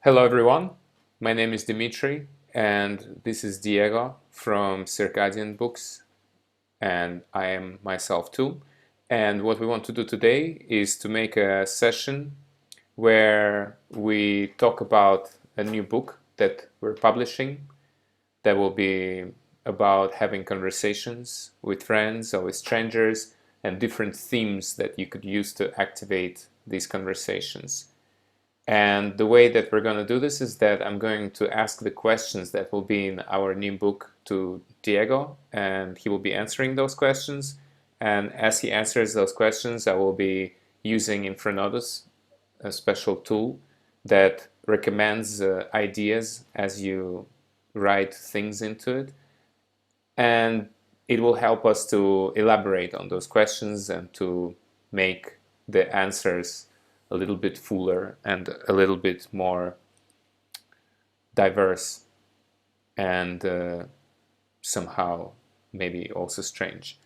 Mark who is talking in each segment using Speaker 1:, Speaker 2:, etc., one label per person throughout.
Speaker 1: Hello everyone, my name is Dmitry and this is Diego from Circadian Books, and I am myself too. And what we want to do today is to make a session where we talk about a new book that we're publishing that will be about having conversations with friends or with strangers and different themes that you could use to activate these conversations. And the way that we're going to do this is that I'm going to ask the questions that will be in our new book to Diego, and he will be answering those questions. And as he answers those questions, I will be using infranodus, a special tool that recommends ideas as you write things into it. And it will help us to elaborate on those questions and to make the answers a little bit fuller and a little bit more diverse and somehow maybe also strange.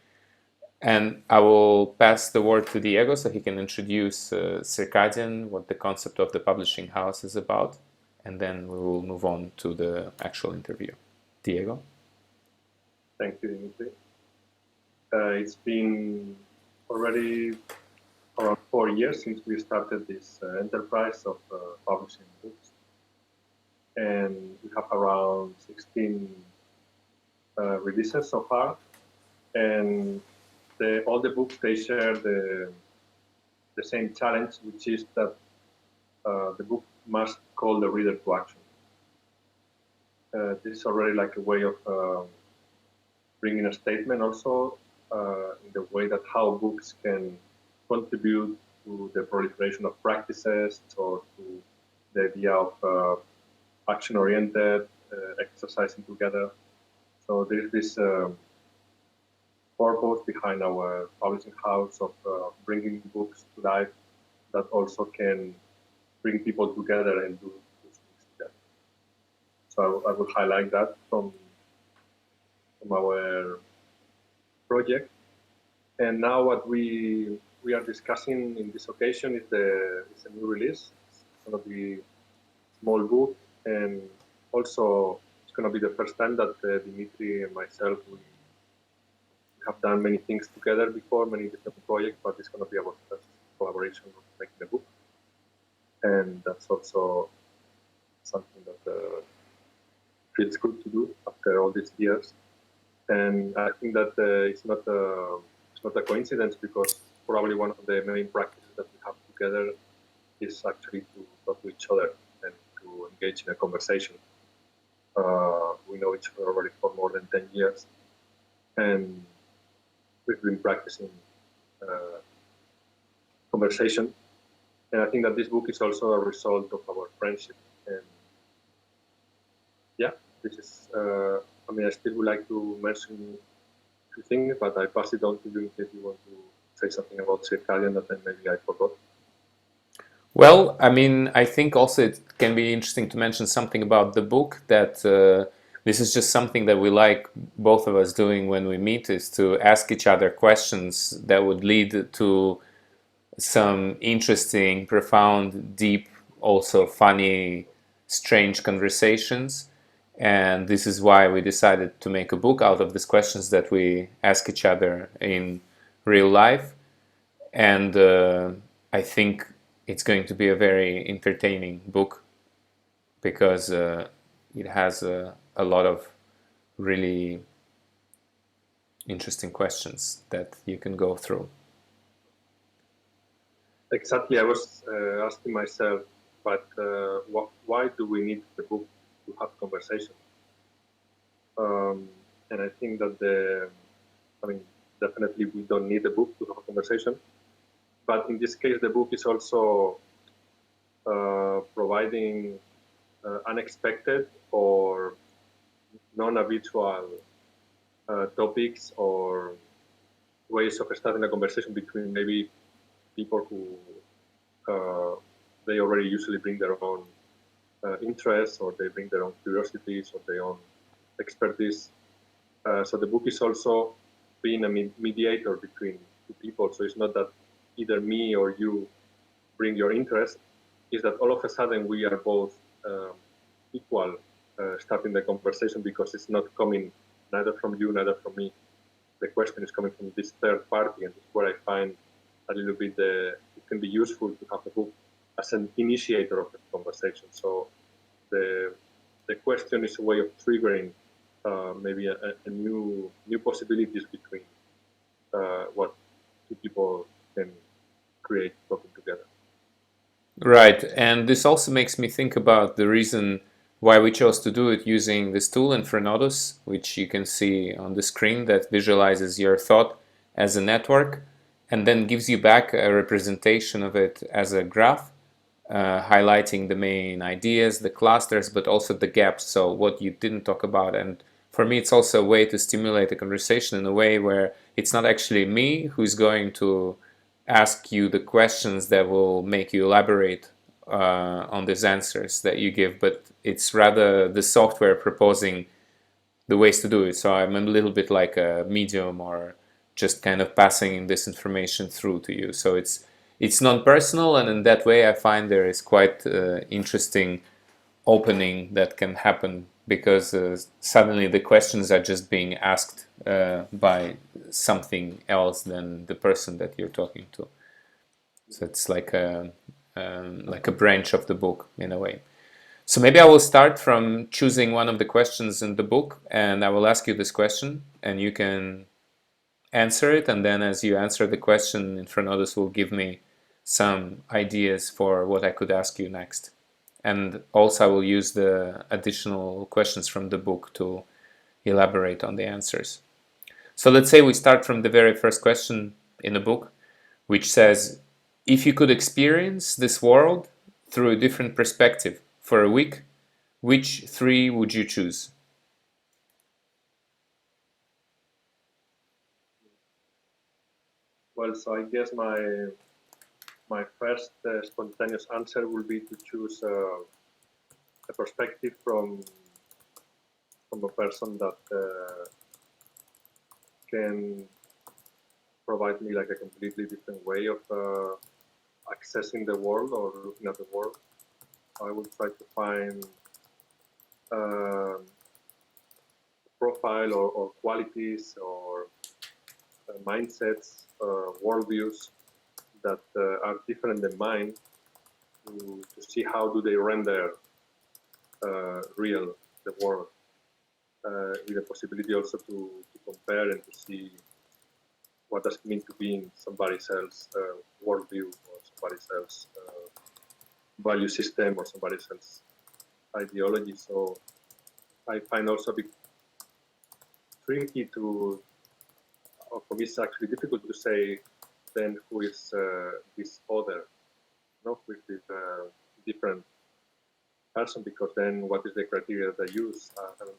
Speaker 1: And I will pass the word to Diego so he can introduce Circadian, what the concept of the publishing house is about, and then we will move on to the actual interview. Diego?
Speaker 2: Thank you, Dmitry. It's been already around 4 years since we started this enterprise of publishing books. And we have around 16 releases so far. And all the books, they share the same challenge, which is that the book must call the reader to action. This is already like a way of bringing a statement also in the way that how books can contribute to the proliferation of practices or to the idea of action-oriented exercising together. So there is this purpose behind our publishing house of bringing books to life that also can bring people together and do things together. So I will highlight that from our project. And now what we are discussing in this occasion is a new release. It's going to be a small book, and also it's going to be the first time that Dmitry and myself we have done many things together before, many different projects, but it's going to be our first collaboration of making a book. And that's also something that feels good to do after all these years. And I think that it's not a coincidence, because probably one of the main practices that we have together is actually to talk to each other and to engage in a conversation. We know each other already for more than 10 years, and we've been practicing conversation. And I think that this book is also a result of our friendship. And yeah, this is, I still would like to mention a few things, but I pass it on to you in case you want to say something about Circadian that maybe I forgot.
Speaker 1: Well, I think also it can be interesting to mention something about the book, that this is just something that we like both of us doing when we meet, is to ask each other questions that would lead to some interesting, profound, deep, also funny, strange conversations. And this is why we decided to make a book out of these questions that we ask each other in real life. And I think it's going to be a very entertaining book, because it has a lot of really interesting questions that you can go through.
Speaker 2: Exactly. I was asking myself, but why do we need the book to have conversation? And I think that definitely we don't need a book to have a conversation. But in this case, the book is also providing unexpected or non-habitual topics or ways of starting a conversation between maybe people who they already usually bring their own interests, or they bring their own curiosities, or their own expertise. So the book is also being a mediator between two people. So it's not that either me or you bring your interest, is that all of a sudden we are both equal starting the conversation, because it's not coming neither from you, neither from me. The question is coming from this third party, and it's where I find a little bit it can be useful to have a book as an initiator of the conversation. So the question is a way of triggering maybe a new possibilities between what two people can create talking together.
Speaker 1: Right, and this also makes me think about the reason why we chose to do it using this tool, infranodus, which you can see on the screen, that visualizes your thought as a network and then gives you back a representation of it as a graph, highlighting the main ideas, the clusters, but also the gaps, so what you didn't talk about. And for me, it's also a way to stimulate a conversation in a way where it's not actually me who's going to ask you the questions that will make you elaborate on these answers that you give, but it's rather the software proposing the ways to do it. So I'm a little bit like a medium, or just kind of passing this information through to you. So it's non-personal, and in that way I find there is quite interesting opening that can happen, because suddenly the questions are just being asked by something else than the person that you're talking to. So it's like a branch of the book in a way. So maybe I will start from choosing one of the questions in the book, and I will ask you this question, and you can answer it. And then as you answer the question, infranodus will give me some ideas for what I could ask you next. And also I will use the additional questions from the book to elaborate on the answers. So let's say we start from the very first question in the book, which says, if you could experience this world through a different perspective for a week, which three would you choose?
Speaker 2: Well, so I guess my first spontaneous answer will be to choose a perspective from a person that can provide me like a completely different way of accessing the world or looking at the world. I will try to find a profile or qualities or mindsets, worldviews that are different than mine, to see how do they render real the world, with the possibility also to compare and to see what does it mean to be in somebody else's worldview, or somebody else's value system, or somebody else's ideology. So I find also a bit tricky to, or for me it's actually difficult to say then who is this other, who is this different person, because then what is the criteria that I use?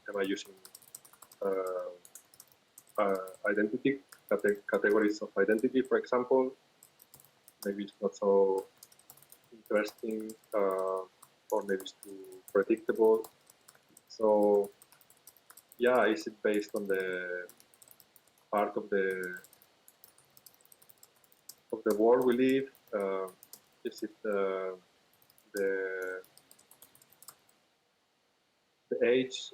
Speaker 2: Am I using identity, categories of identity, for example? Maybe it's not so interesting, or maybe it's too predictable. So yeah, is it based on the part of the world we live? Is it the age?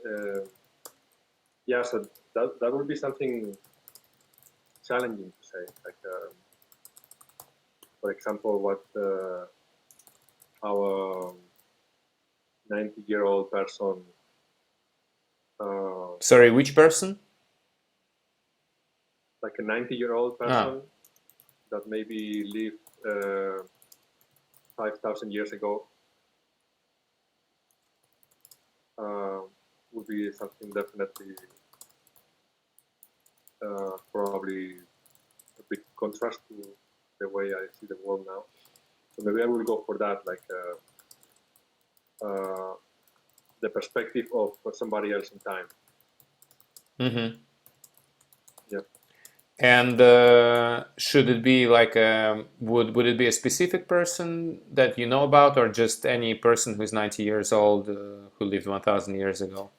Speaker 2: Yeah, so that would be something challenging to say. Like, for example, what our 90-year-old person.
Speaker 1: Sorry, which person?
Speaker 2: Like a 90-year-old person that maybe lived 5,000 years ago, would be something definitely probably a big contrast to the way I see the world now. So maybe I will go for that, like the perspective of somebody else in time.
Speaker 1: Mm-hmm.
Speaker 2: Yeah.
Speaker 1: And should it be like would it be a specific person that you know about, or just any person who's 90 years old who lived 1,000 years ago?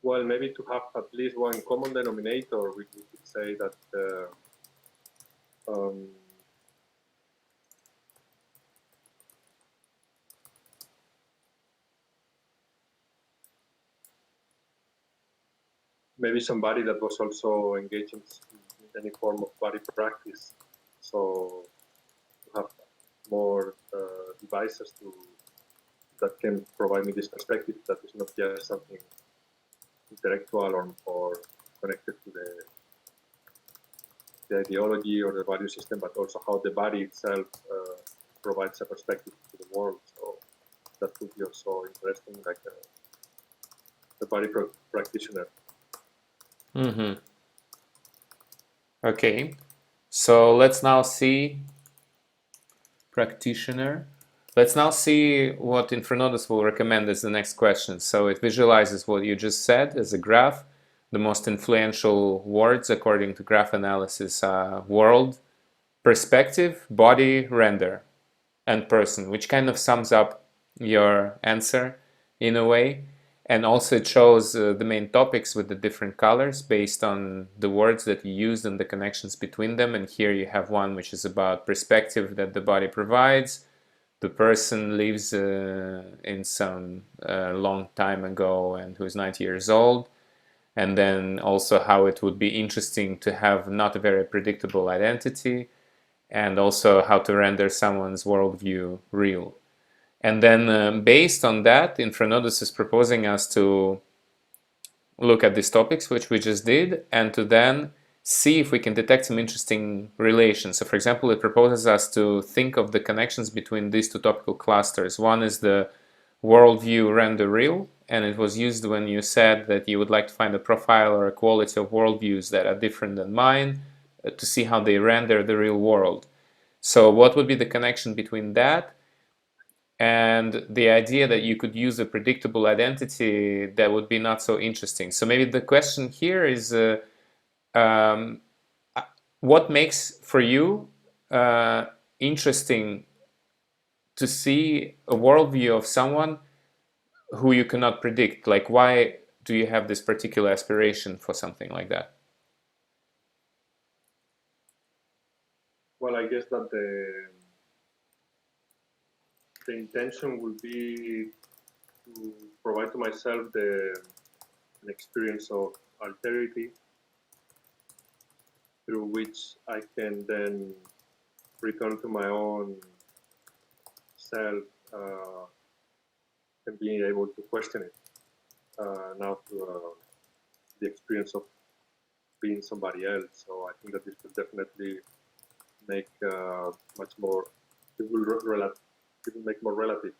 Speaker 2: Well, maybe to have at least one common denominator, we could say that maybe somebody that was also engaged in any form of body practice. So to have more devices that can provide me this perspective that is not just something intellectual or connected to the ideology or the value system, but also how the body itself provides a perspective to the world. So that would be also interesting, like the body practitioner.
Speaker 1: Mm-hmm. Okay, so let's now see practitioner. Let's now see what infranodus will recommend as the next question. So it visualizes what you just said as a graph. The most influential words according to graph analysis are world, perspective, body, render, and person, which kind of sums up your answer in a way. And also it shows the main topics with the different colors based on the words that you used and the connections between them. And here you have one which is about perspective that the body provides. The person lives in some long time ago and who's 90 years old. And then also how it would be interesting to have not a very predictable identity, and also how to render someone's worldview real. And then based on that, infranodus is proposing us to look at these topics, which we just did, and to then see if we can detect some interesting relations. So for example, it proposes us to think of the connections between these two topical clusters. One is the worldview render real, and it was used when you said that you would like to find a profile or a quality of worldviews that are different than mine to see how they render the real world. So what would be the connection between that and the idea that you could use a predictable identity that would be not so interesting? So maybe the question here is um, what makes for you interesting to see a worldview of someone who you cannot predict? Like, why do you have this particular aspiration for something like that?
Speaker 2: Well, I guess that the intention will be to provide to myself an experience of alterity through which I can then return to my own self and being able to question it now through the experience of being somebody else. So I think that this will definitely make much more, it will make more relative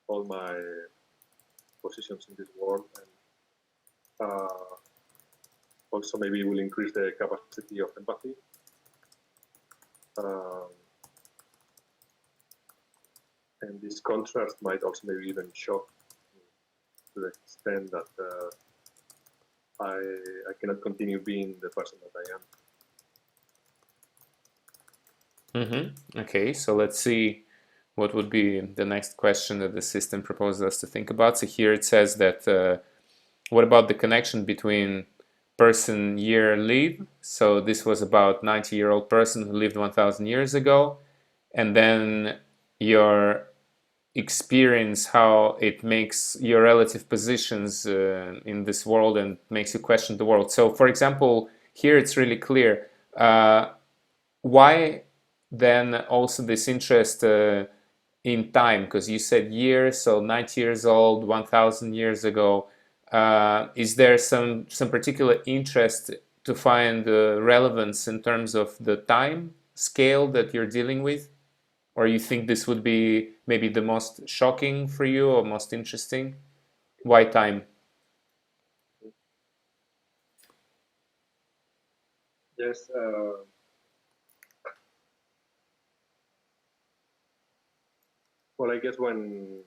Speaker 2: all my positions in this world, and also maybe it will increase the capacity of empathy. And this contrast might also maybe even shock to the extent that I cannot continue being the person that I am.
Speaker 1: Okay, so let's see what would be the next question that the system proposes us to think about. So here it says that what about the connection between person, year, live? So this was about 90-year-old person who lived 1,000 years ago, and then your experience, how it makes your relative positions in this world and makes you question the world. So for example, here it's really clear. Why then also this interest in time? Because you said years, so 90 years old, 1,000 years ago. Is there some particular interest to find relevance in terms of the time scale that you're dealing with? Or you think this would be maybe the most shocking for you or most interesting? Why time?
Speaker 2: Yes. Well, I guess when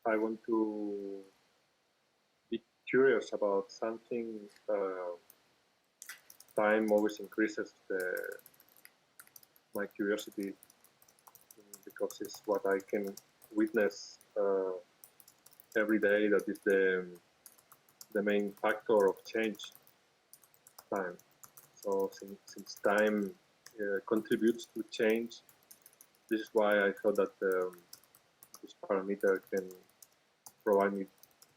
Speaker 2: I want to be curious about something, time always increases my curiosity, because it's what I can witness every day. That is the main factor of change, time. So since time contributes to change, this is why I thought that this parameter can provide me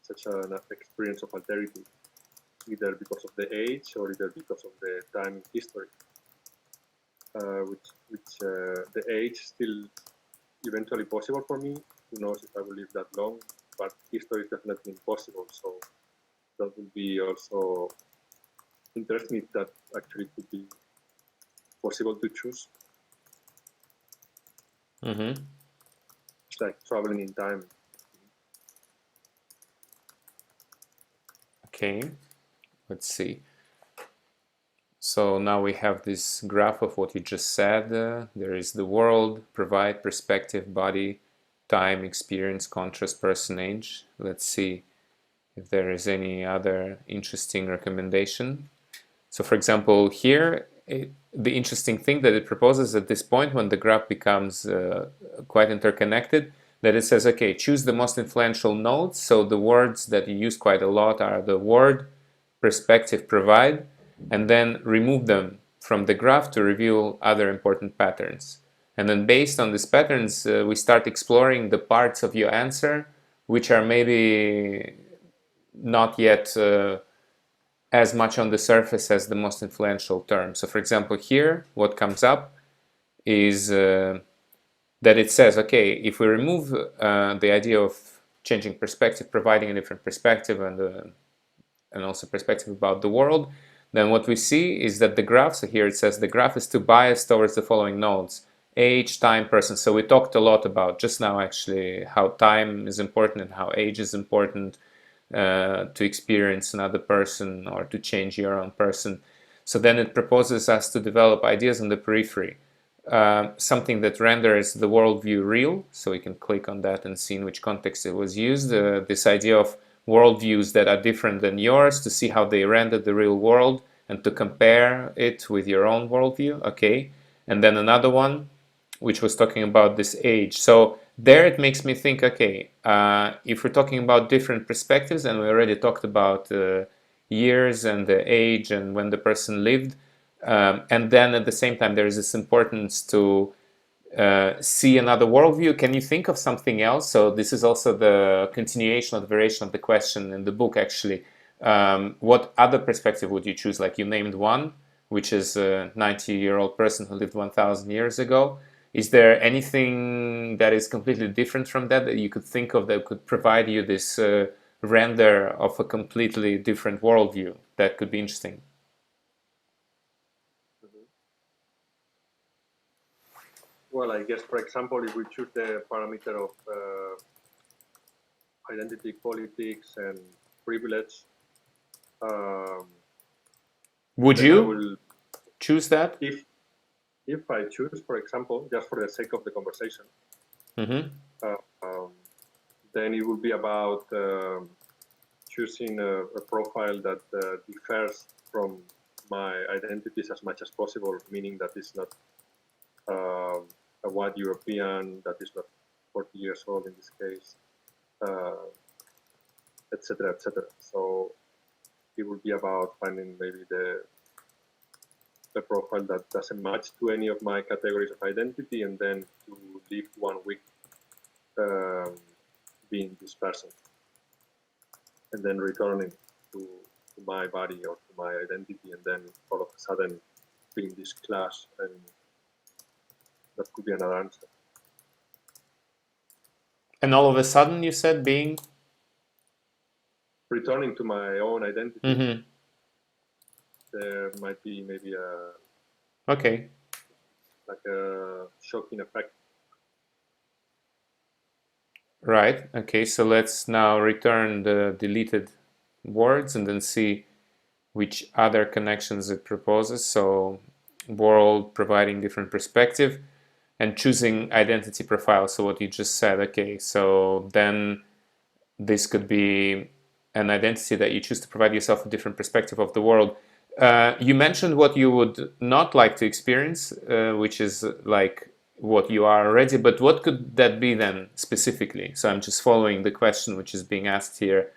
Speaker 2: such an experience of alterity. either because of the age or either because of the time history, which the age still eventually possible for me. Who knows if I will live that long, but history is definitely impossible. So that would be also interesting if that actually could be possible to choose. It's like traveling in time.
Speaker 1: Okay, let's see. So now we have this graph of what you just said. There is the world, provide, perspective, body, time, experience, contrast, person, age. Let's see if there is any other interesting recommendation. So for example, here, the interesting thing that it proposes at this point when the graph becomes quite interconnected, that it says, okay, choose the most influential nodes. So the words that you use quite a lot are the word, perspective, provide, and then remove them from the graph to reveal other important patterns. And then based on these patterns, we start exploring the parts of your answer which are maybe not yet as much on the surface as the most influential term. So for example, here, what comes up is that it says, okay, if we remove the idea of changing perspective, providing a different perspective and also perspective about the world, then what we see is that the graph, so here it says the graph is too biased towards the following nodes: age, time, person. So we talked a lot about just now actually how time is important and how age is important to experience another person or to change your own person. So then it proposes us to develop ideas on the periphery, something that renders the worldview real. So we can click on that and see in which context it was used. This idea of worldviews that are different than yours, to see how they render the real world and to compare it with your own worldview. Okay, and then another one which was talking about this age. So there it makes me think, okay, if we're talking about different perspectives, and we already talked about years and the age and when the person lived, and then at the same time there is this importance to see another worldview. Can you think of something else? So this is also the continuation or the variation of the question in the book, actually. What other perspective would you choose? Like you named one, which is a 90-year-old person who lived 1,000 years ago. Is there anything that is completely different from that that you could think of that could provide you this render of a completely different worldview that could be interesting?
Speaker 2: Well, I guess, for example, if we choose the parameter of identity politics and privilege,
Speaker 1: Would
Speaker 2: then
Speaker 1: you
Speaker 2: I will,
Speaker 1: choose that?
Speaker 2: if I choose, for example, just for the sake of the conversation, then it will be about choosing a profile that differs from my identities as much as possible, meaning that it's not a white European, that is not 40 years old in this case, etc., etc. So it will be about finding maybe the profile that doesn't match to any of my categories of identity, and then to live 1 week being this person, and then returning to my body or to my identity, and then all of a sudden being this clash, and that could be another answer.
Speaker 1: And all of a sudden, you said being
Speaker 2: returning to my own identity. There might be maybe like a shocking effect.
Speaker 1: Right. Okay, so let's now return the deleted words and then see which other connections it proposes. So world, providing different perspective, and choosing identity profile. So what you just said. Okay, so then this could be an identity that you choose to provide yourself a different perspective of the world. You mentioned what you would not like to experience, which is like what you are already, but what could that be then specifically? So I'm just following the question which is being asked here.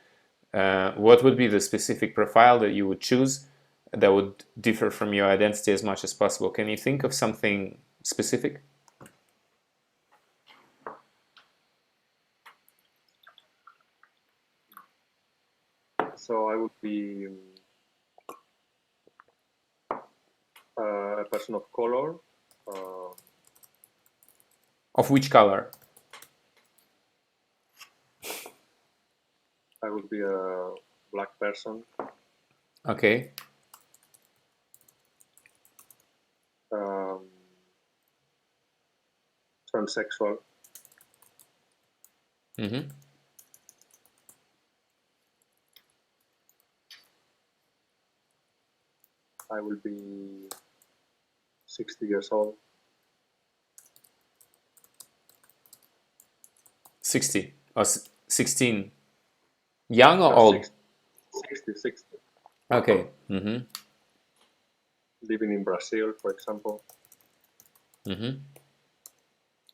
Speaker 1: What would be the specific profile that you would choose that would differ from your identity as much as possible? Can you think of something specific?
Speaker 2: So I would be person of color. Uh,
Speaker 1: Of which color?
Speaker 2: I would be a black person.
Speaker 1: Okay.
Speaker 2: Transsexual.
Speaker 1: Mm-hmm.
Speaker 2: I will be 60 years old.
Speaker 1: 60 or 16. Young or old?
Speaker 2: 60.
Speaker 1: Okay. Mm-hmm.
Speaker 2: Living in Brazil, for example.
Speaker 1: Mm-hmm.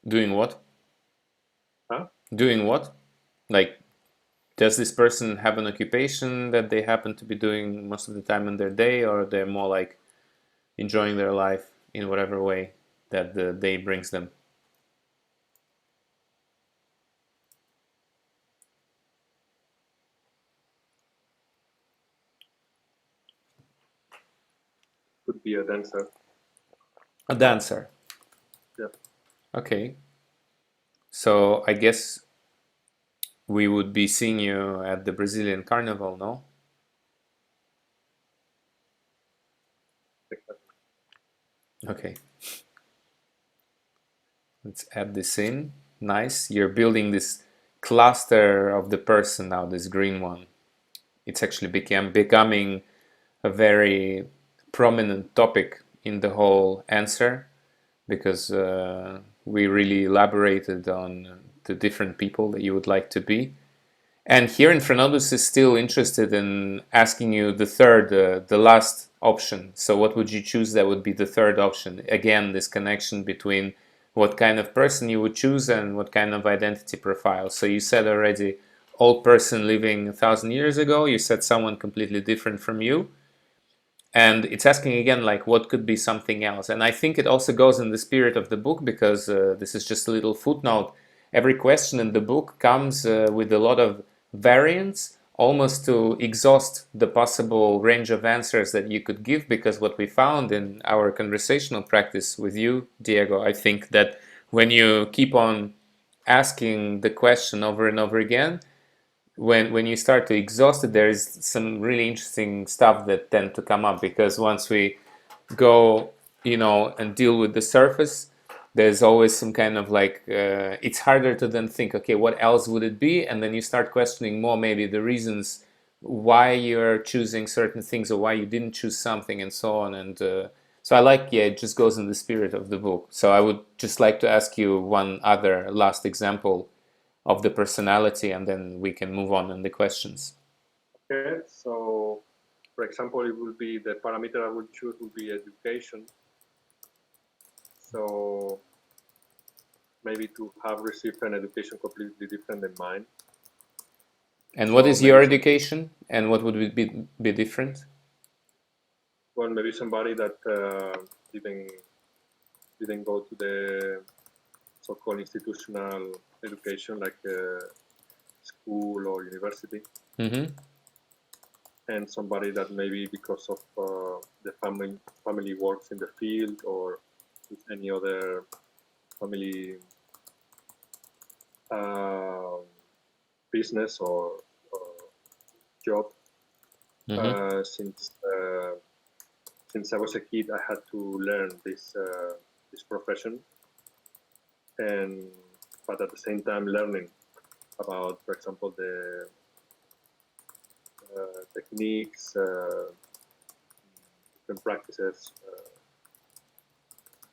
Speaker 1: Doing what?
Speaker 2: Huh?
Speaker 1: Doing what? Like, does this person have an occupation that they happen to be doing most of the time in their day, or they're more like enjoying their life in whatever way that the day brings them?
Speaker 2: Could be a dancer.
Speaker 1: A dancer.
Speaker 2: Yeah.
Speaker 1: Okay. So I guess we would be seeing you at the Brazilian Carnival, no?
Speaker 2: Exactly.
Speaker 1: Okay. Let's add this in. Nice. You're building this cluster of the person now, this green one. It's actually becoming a very prominent topic in the whole answer because we really elaborated on the different people that you would like to be. And here infranodus is still interested in asking you the third, the last option. So what would you choose that would be the third option? Again, this connection between what kind of person you would choose and what kind of identity profile. So you said already old person living 1,000 years ago. You said someone completely different from you. And it's asking again, like, what could be something else? And I think it also goes in the spirit of the book because this is just a little footnote. Every question in the book comes with a lot of variants, almost to exhaust the possible range of answers that you could give. Because what we found in our conversational practice with you, Diego, I think that when you keep on asking the question over and over again, when you start to exhaust it, there is some really interesting stuff that tend to come up because once we go, and deal with the surface, there's always some kind of like it's harder to then think, okay, what else would it be? And then you start questioning more maybe the reasons why you're choosing certain things or why you didn't choose something and so on. And so I like, yeah, it just goes in the spirit of the book. So I would just like to ask you one other last example of the personality, and then we can move on in the questions.
Speaker 2: Okay, so for example, it will be the parameter I would choose would be education. So maybe to have received an education completely different than mine.
Speaker 1: And what
Speaker 2: So
Speaker 1: is your
Speaker 2: maybe
Speaker 1: education, and what would be different?
Speaker 2: well, maybe somebody that didn't go to the so-called institutional education like school or university,
Speaker 1: Mm-hmm.
Speaker 2: and somebody that maybe because of the family works in the field or with any other family uh, business or job.
Speaker 1: Mm-hmm.
Speaker 2: Since I was a kid, I had to learn this profession, and but at the same time learning about, for example, the techniques, different practices,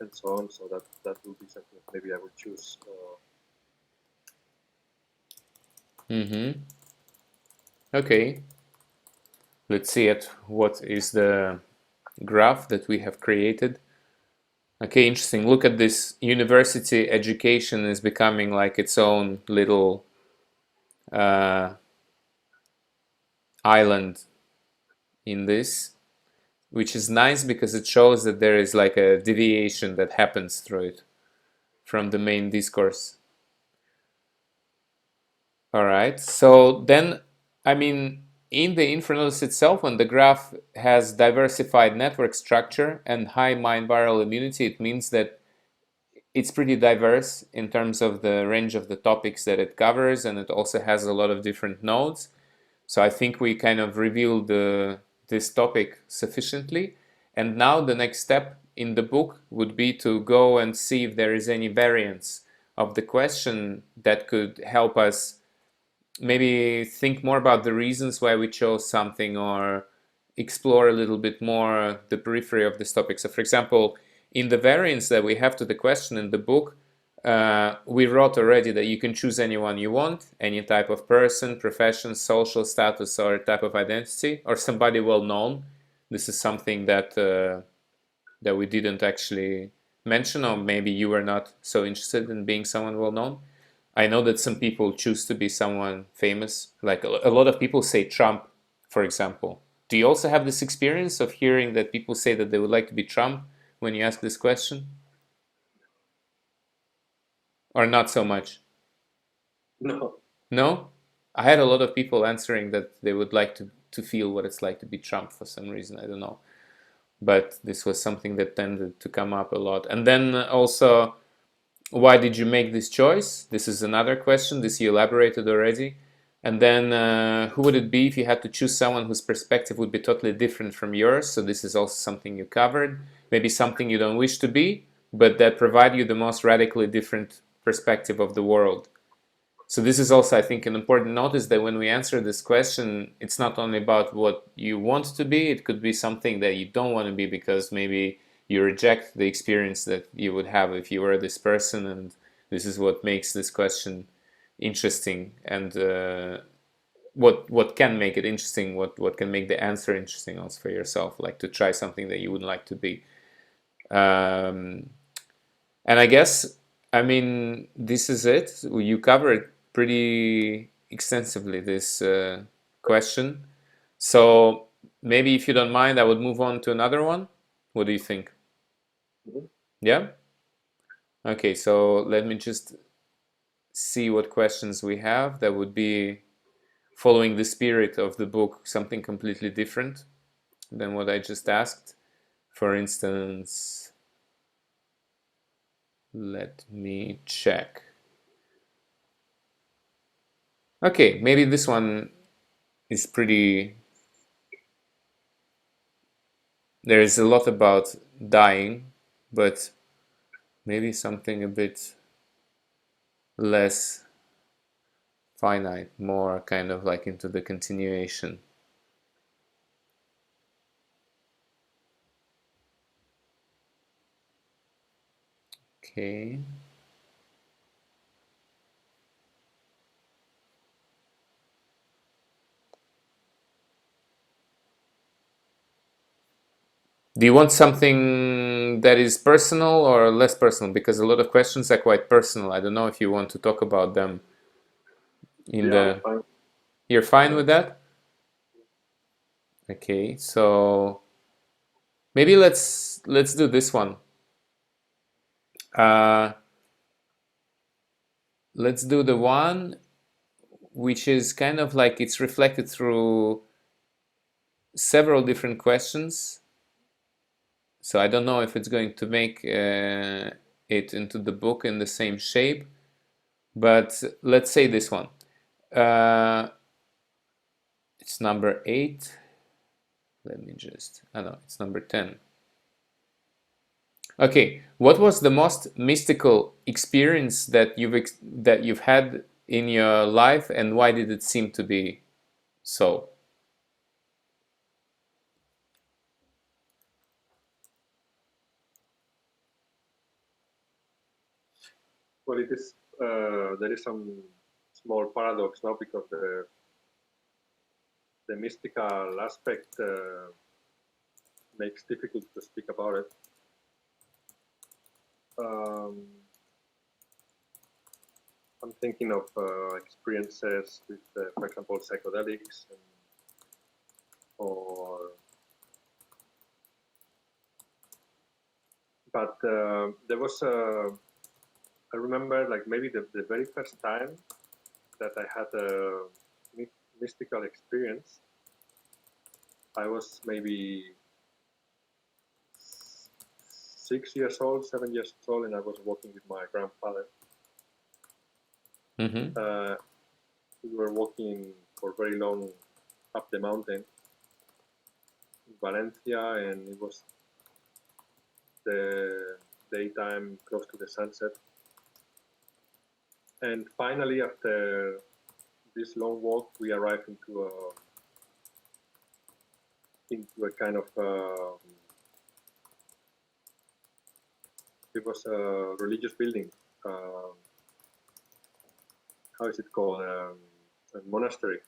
Speaker 2: and so on. So that would be something that maybe I would choose.
Speaker 1: Mm-hmm. Okay. Let's see at what is the graph that we have created. Okay, interesting. Look at this. University education is becoming like its own little uh, island in this, which is nice because it shows that there is like a deviation that happens through it from the main discourse. All right. So then, I mean, in the infranodus itself, when the graph has diversified network structure and high mind viral immunity, it means that it's pretty diverse in terms of the range of the topics that it covers, and it also has a lot of different nodes. So I think we kind of revealed this topic sufficiently. And now the next step in the book would be to go and see if there is any variance of the question that could help us maybe think more about the reasons why we chose something, or explore a little bit more the periphery of this topic. So for example, in the variants that we have to the question in the book, we wrote already that you can choose anyone you want, any type of person, profession, social status, or type of identity, or somebody well known. This is something that that we didn't actually mention, or maybe you were not so interested in being someone well known. I know that some people choose to be someone famous, like a lot of people say Trump, for example. Do you also have this experience of hearing that people say that they would like to be Trump when you ask this question? Or not so much?
Speaker 2: No.
Speaker 1: No? I had a lot of people answering that they would like to feel what it's like to be Trump for some reason. I don't know. But this was something that tended to come up a lot. And then also, why did you make this choice? This is another question. This you elaborated already. And then who would it be if you had to choose someone whose perspective would be totally different from yours? So this is also something you covered. Maybe something you don't wish to be, but that provide you the most radically different perspective of the world. So this is also, I think, an important notice that when we answer this question, it's not only about what you want to be, it could be something that you don't want to be because maybe you reject the experience that you would have if you were this person, and this is what makes this question interesting, and what can make it interesting, what can make the answer interesting also for yourself, like to try something that you wouldn't like to be. And I guess, I mean, this is it. You covered pretty extensively this question. So maybe if you don't mind, I would move on to another one. What do you think?
Speaker 2: Mhm.
Speaker 1: Yeah? Okay, so let me just see what questions we have that would be following the spirit of the book, something completely different than what I just asked. For instance, let me check. Okay, maybe this one is pretty. There is a lot about dying, but maybe something a bit less finite, more kind of like into the continuation. Okay. Do you want something that is personal or less personal? Because a lot of questions are quite personal. I don't know if you want to talk about them in
Speaker 2: Yeah, I'm
Speaker 1: the.
Speaker 2: fine.
Speaker 1: You're fine
Speaker 2: Yeah.
Speaker 1: with that? Okay, so maybe let's do this one. Uh, let's do the one which is kind of like it's reflected through several different questions. So I don't know if it's going to make it into the book in the same shape, but let's say this one. It's number 8. Let me just, I know, it's number 10. Okay, what was the most mystical experience that you've had in your life, and why did it seem to be so?
Speaker 2: Well, it is. There is some small paradox now because the mystical aspect makes difficult to speak about it. Um, I'm thinking of experiences with, for example, psychedelics, or but there was I remember like maybe the very first time that I had a mystical experience. I was maybe 6 years old, 7 years old, and I was walking with my grandfather. We were walking for very long up the mountain in Valencia, and it was the daytime close to the sunset. And finally, after this long walk, we arrived into a kind of it was a religious building. How is it called? A monastery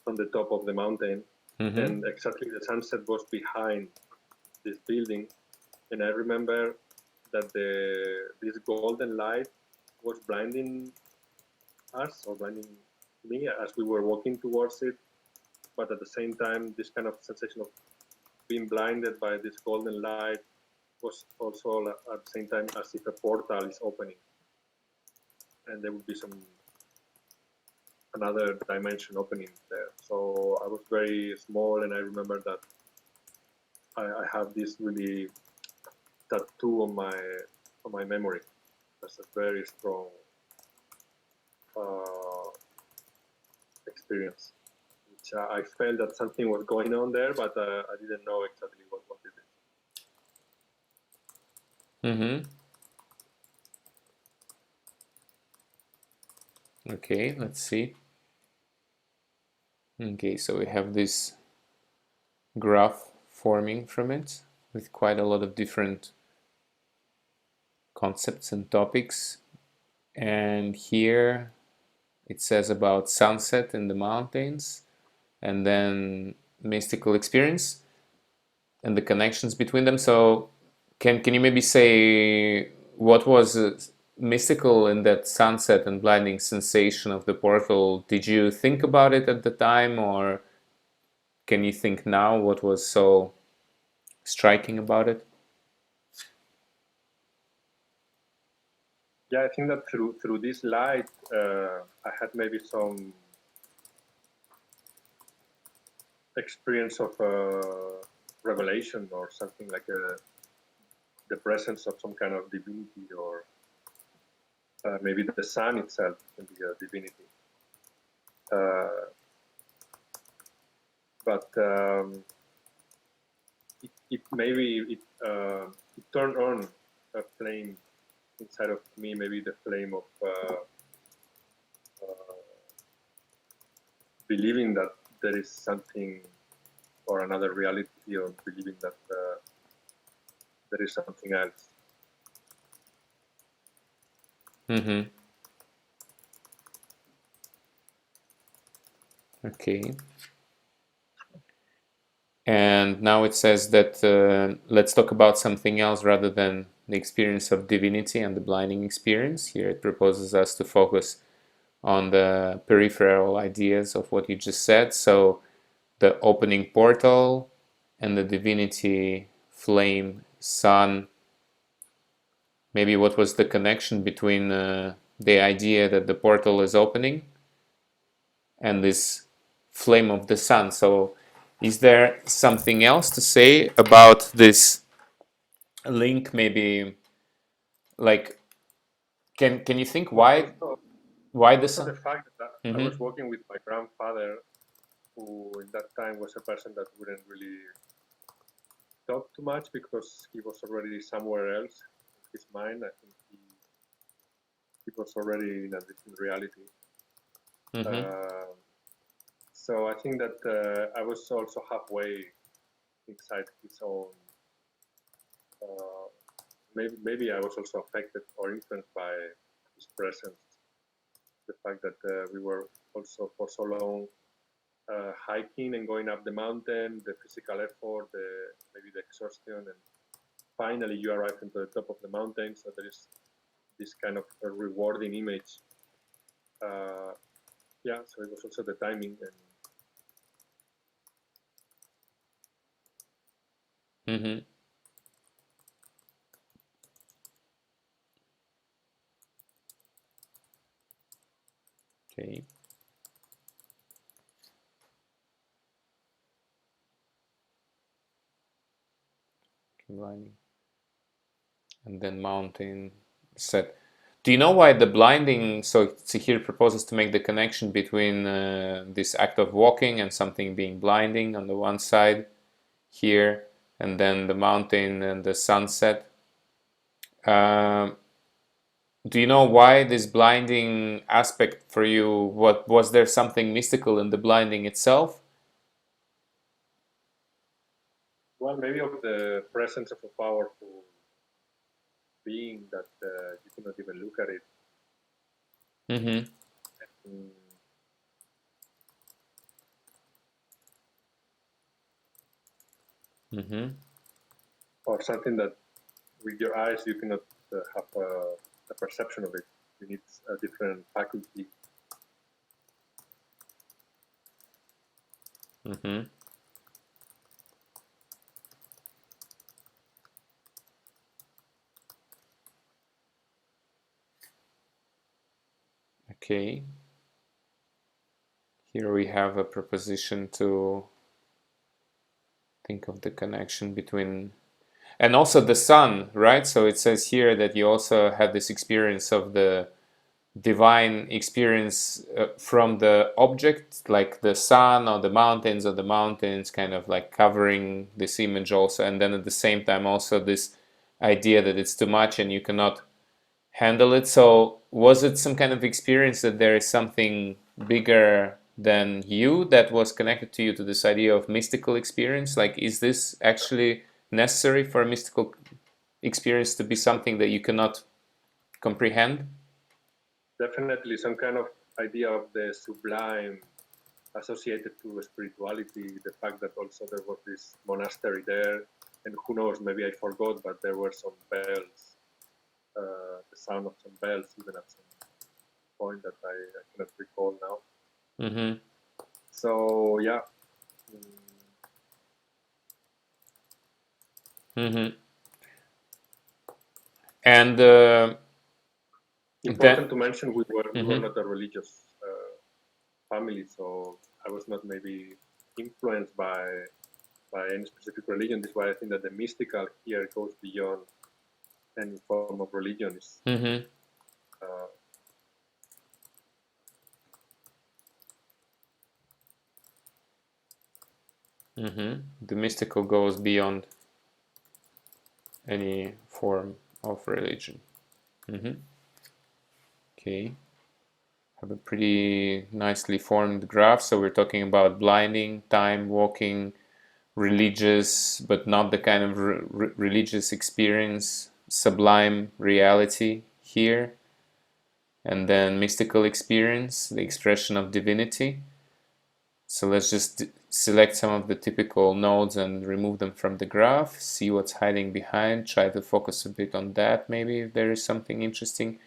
Speaker 2: on the top of the mountain, and exactly the sunset was behind this building. And I remember that this golden light was blinding us, or blinding me, as we were walking towards it. But at the same time, this kind of sensation of being blinded by this golden light was also at the same time as if a portal is opening, and there would be another dimension opening there. So I was very small, and I remember that I have this really tattoo on my memory. That's a very strong experience, which I felt that something was going on there, but I didn't know exactly what it is.
Speaker 1: Okay, let's see. Okay, so we have this graph forming from it with quite a lot of different concepts and topics. And here it says about sunset in the mountains, and then mystical experience and the connections between them. So can you maybe say what was mystical in that sunset and blinding sensation of the portal? Did you think about it at the time, or can you think now what was so striking about it?
Speaker 2: Yeah, I think that through this light, I had maybe some experience of revelation, or something like the presence of some kind of divinity, or maybe the sun itself can be a divinity. But it turned on a flame inside of me, maybe the flame of believing that there is something or another reality, or believing that there is something else.
Speaker 1: Okay. And now it says that let's talk about something else rather than the experience of divinity and the blinding experience. Here it proposes us to focus on the peripheral ideas of what you just said. So the opening portal and the divinity, flame, sun. Maybe what was the connection between the idea that the portal is opening and this flame of the sun? So is there something else to say about this link? Maybe like can you think why the
Speaker 2: Also,
Speaker 1: sun?
Speaker 2: the fact that I was working with my grandfather, who in that time was a person that wouldn't really talk too much because he was already somewhere else in his mind. I think he was already in a different reality. So I think that I was also halfway inside his own. Maybe I was also affected or influenced by his presence. The fact that we were also for so long hiking and going up the mountain, the physical effort, maybe the exhaustion, and finally you arrive into the top of the mountain. So there is this kind of a rewarding image. Yeah, so it was also the timing.
Speaker 1: And okay. blinding, and then mountain set. Do you know why the blinding? So here proposes to make the connection between this act of walking and something being blinding on the one side here, and then the mountain and the sunset. Um, do you know why this blinding aspect for you? What was there something mystical in the blinding itself?
Speaker 2: Well, maybe of the presence of a powerful being that you cannot even look at it.
Speaker 1: Mm-hmm.
Speaker 2: Mm,
Speaker 1: Mm-hmm.
Speaker 2: or something that with your eyes you cannot have a perception of it. You need a different faculty.
Speaker 1: Mm-hmm. Okay. Here we have a proposition to think of the connection between, and also the sun, right? So it says here that you also had this experience of the divine experience from the object, like the sun or the mountains kind of like covering this image also, and then at the same time also this idea that it's too much and you cannot handle it. So was it some kind of experience that there is something bigger than you that was connected to you, to this idea of mystical experience? Like, is this actually necessary for a mystical experience to be something that you cannot comprehend?
Speaker 2: Definitely some kind of idea of the sublime associated to spirituality, the fact that also there was this monastery there, and who knows, maybe I forgot, but there were some bells, the sound of some bells even at some point that I cannot recall now.
Speaker 1: Mm-hmm.
Speaker 2: So yeah,
Speaker 1: Mm-hmm. And then,
Speaker 2: important to mention we were
Speaker 1: mm-hmm.
Speaker 2: not a religious family, so I was not maybe influenced by any specific religion. This is why I think that the mystical here goes beyond any form of religion. It's,
Speaker 1: Mm-hmm.
Speaker 2: uh,
Speaker 1: Mm-hmm. The mystical goes beyond any form of religion. Mm-hmm. Okay. Have a pretty nicely formed graph. So we're talking about blinding, time, walking, religious, but not the kind of religious experience, sublime reality here, and then mystical experience, the expression of divinity. So let's just select some of the typical nodes and remove them from the graph, see what's hiding behind, try to focus a bit on that maybe if there is something interesting.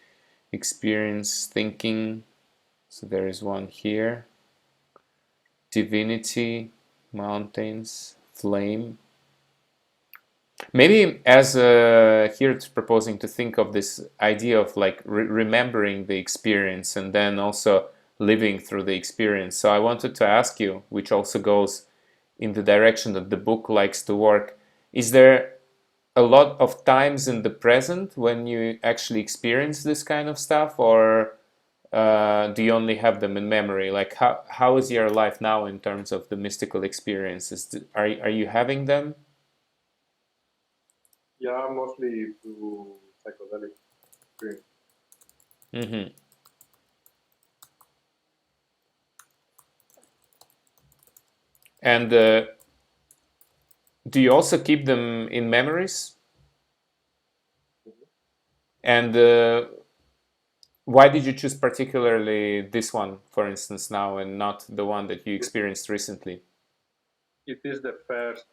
Speaker 1: Experience thinking, so there is one here. Divinity, mountains, flame. Maybe as here it's proposing to think of this idea of like remembering the experience and then also living through the experience. So I wanted to ask you, which also goes in the direction that the book likes to work, is there a lot of times in the present when you actually experience this kind of stuff, or do you only have them in memory? Like how is your life now in terms of the mystical experiences? Are you having them?
Speaker 2: yeah, mostly through psychedelic dreams.
Speaker 1: Mm-hmm. And do you also keep them in memories?
Speaker 2: Mhm.
Speaker 1: And why did you choose particularly this one, for instance, now and not the one that you
Speaker 2: It,
Speaker 1: experienced recently?
Speaker 2: it is the first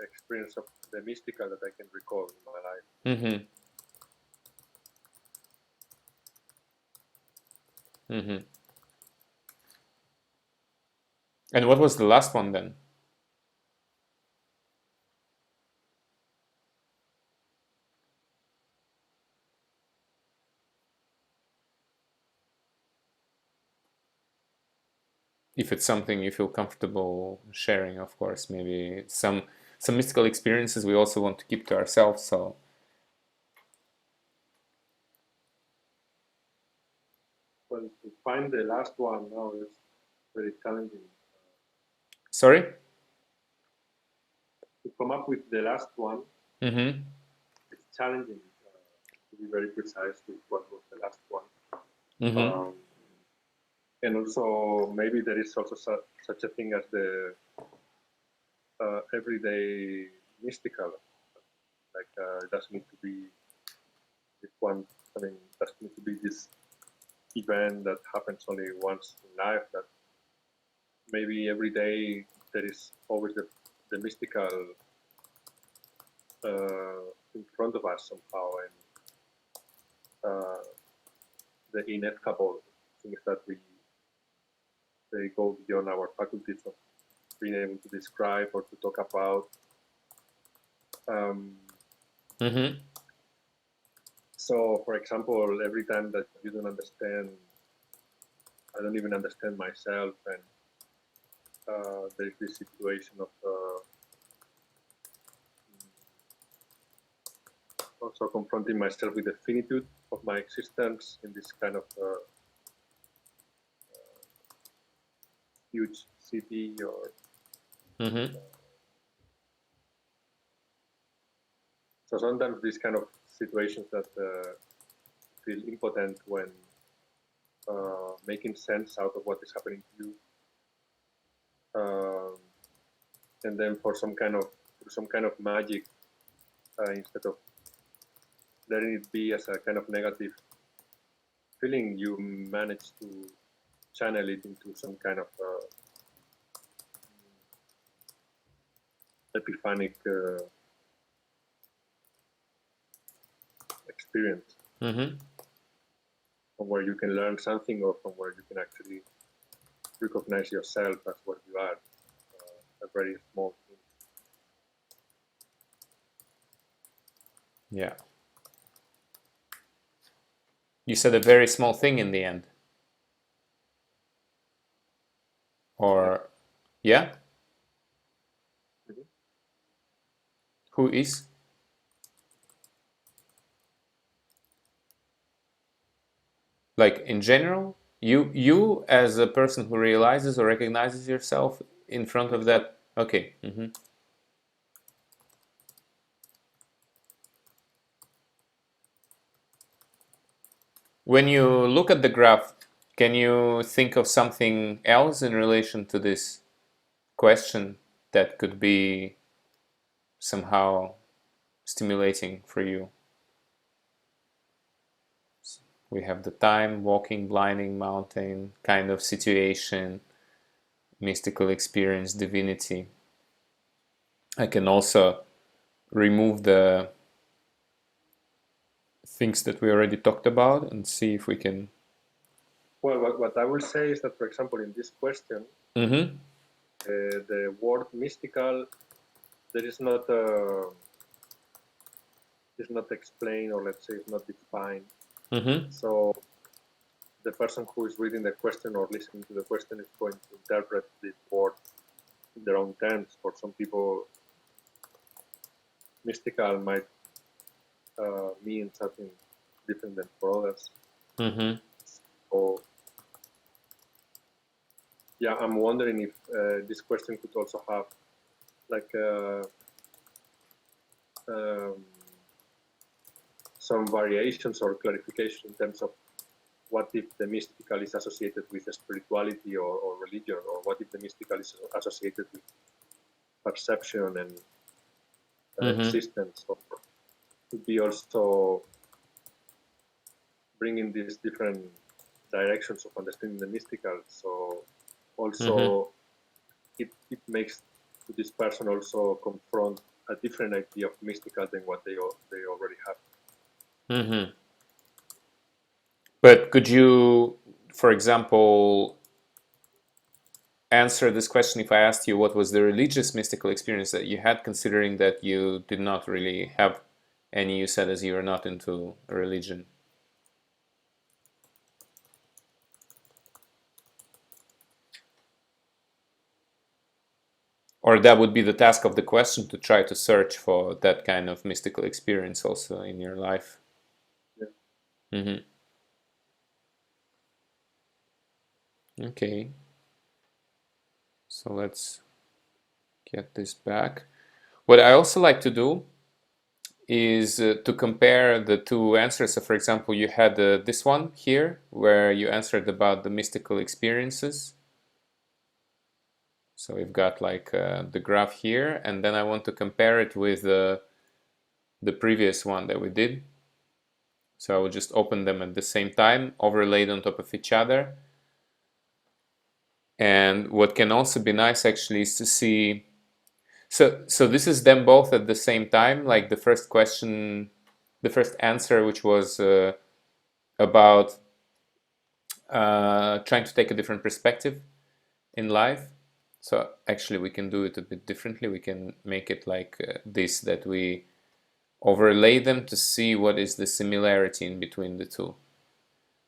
Speaker 2: experience of the mystical that I can recall in my life.
Speaker 1: Mm-hmm. Mm-hmm. And what was the last one then? If it's something you feel comfortable sharing, of course, maybe some some mystical experiences we also want to keep to ourselves. So
Speaker 2: Well, to find the last one now is very challenging.
Speaker 1: sorry.
Speaker 2: To come up with the last one,
Speaker 1: Mm-hmm.
Speaker 2: it's challenging to be very precise with what was the last one.
Speaker 1: Mm-hmm.
Speaker 2: And also, maybe there is also such a thing as the everyday mystical. Like it doesn't need to be this one. I mean, it doesn't need to be this event that happens only once in life. That maybe every day there is always the mystical in front of us somehow, and the ineffable things that they go beyond our faculties of being able to describe or to talk about.
Speaker 1: Mm-hmm.
Speaker 2: So, for example, every time that you don't understand, I don't even understand myself, and there's this situation of also confronting myself with the finitude of my existence in this kind of huge city, or
Speaker 1: Mm-hmm.
Speaker 2: so sometimes these kind of situations that feel impotent when making sense out of what is happening to you, and then for some kind of magic, instead of letting it be as a kind of negative feeling, you manage to channel it into some kind of epiphanic experience,
Speaker 1: Mm-hmm.
Speaker 2: from where you can learn something, or from where you can actually recognize yourself as what you are, a very small thing.
Speaker 1: Yeah. You said a very small thing in the end. Or yeah?
Speaker 2: Mhm.
Speaker 1: Who is? Like in general? You as a person who realizes or recognizes yourself in front of
Speaker 2: Exactly.
Speaker 1: that. Okay. Mm-hmm. When you look at the graph, can you think of something else in relation to this question that could be somehow stimulating for you? We have the time, walking, blinding, mountain, kind of situation, mystical experience, divinity. I can also remove the things that we already talked about and see if we can.
Speaker 2: Well, what I will say is that, for example, in this question,
Speaker 1: Mm-hmm.
Speaker 2: the word mystical, there is not explained, or let's say it's not defined.
Speaker 1: Mm-hmm.
Speaker 2: So the person who is reading the question or listening to the question is going to interpret this word in their own terms. For some people, mystical might mean something different than for others.
Speaker 1: Mm-hmm.
Speaker 2: So yeah, I'm wondering if this question could also have like um, some variations or clarification in terms of what if the mystical is associated with spirituality or religion, or what if the mystical is associated with perception and
Speaker 1: Mm-hmm.
Speaker 2: existence, or could be also bringing these different directions of understanding the mystical. So
Speaker 1: Mm-hmm.
Speaker 2: also it makes this person also confront a different idea of mystical than what they already have.
Speaker 1: Mm-hmm. But could you, for example, answer this question if I asked you what was the religious mystical experience that you had, considering that you did not really have any, you said, as you are not into a religion? or that would be the task of the question, to try to search for that kind of mystical experience also in your life.
Speaker 2: Yeah.
Speaker 1: Okay, so let's get this back. What I also like to do is to compare the two answers. So for example, you had this one here where you answered about the mystical experiences. So we've got like the graph here, and then I want to compare it with the previous one that we did. So I will just open them at the same time, overlaid on top of each other. And what can also be nice actually is to see, so this is them both at the same time, like the first question, the first answer, which was about trying to take a different perspective in life. So actually we can do it a bit differently. We can make it like this, that we overlay them to see what is the similarity in between the two.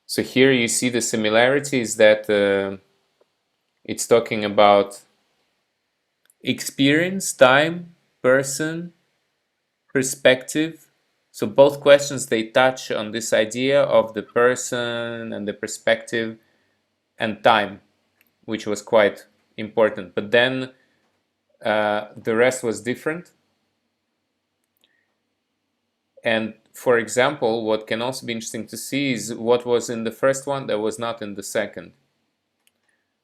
Speaker 1: So here you see the similarity is that it's talking about experience, time, person, perspective. So both questions, they touch on this idea of the person and the perspective and time, which was quite important. But then the rest was different. And for example, what can also be interesting to see is what was in the first one that was not in the second.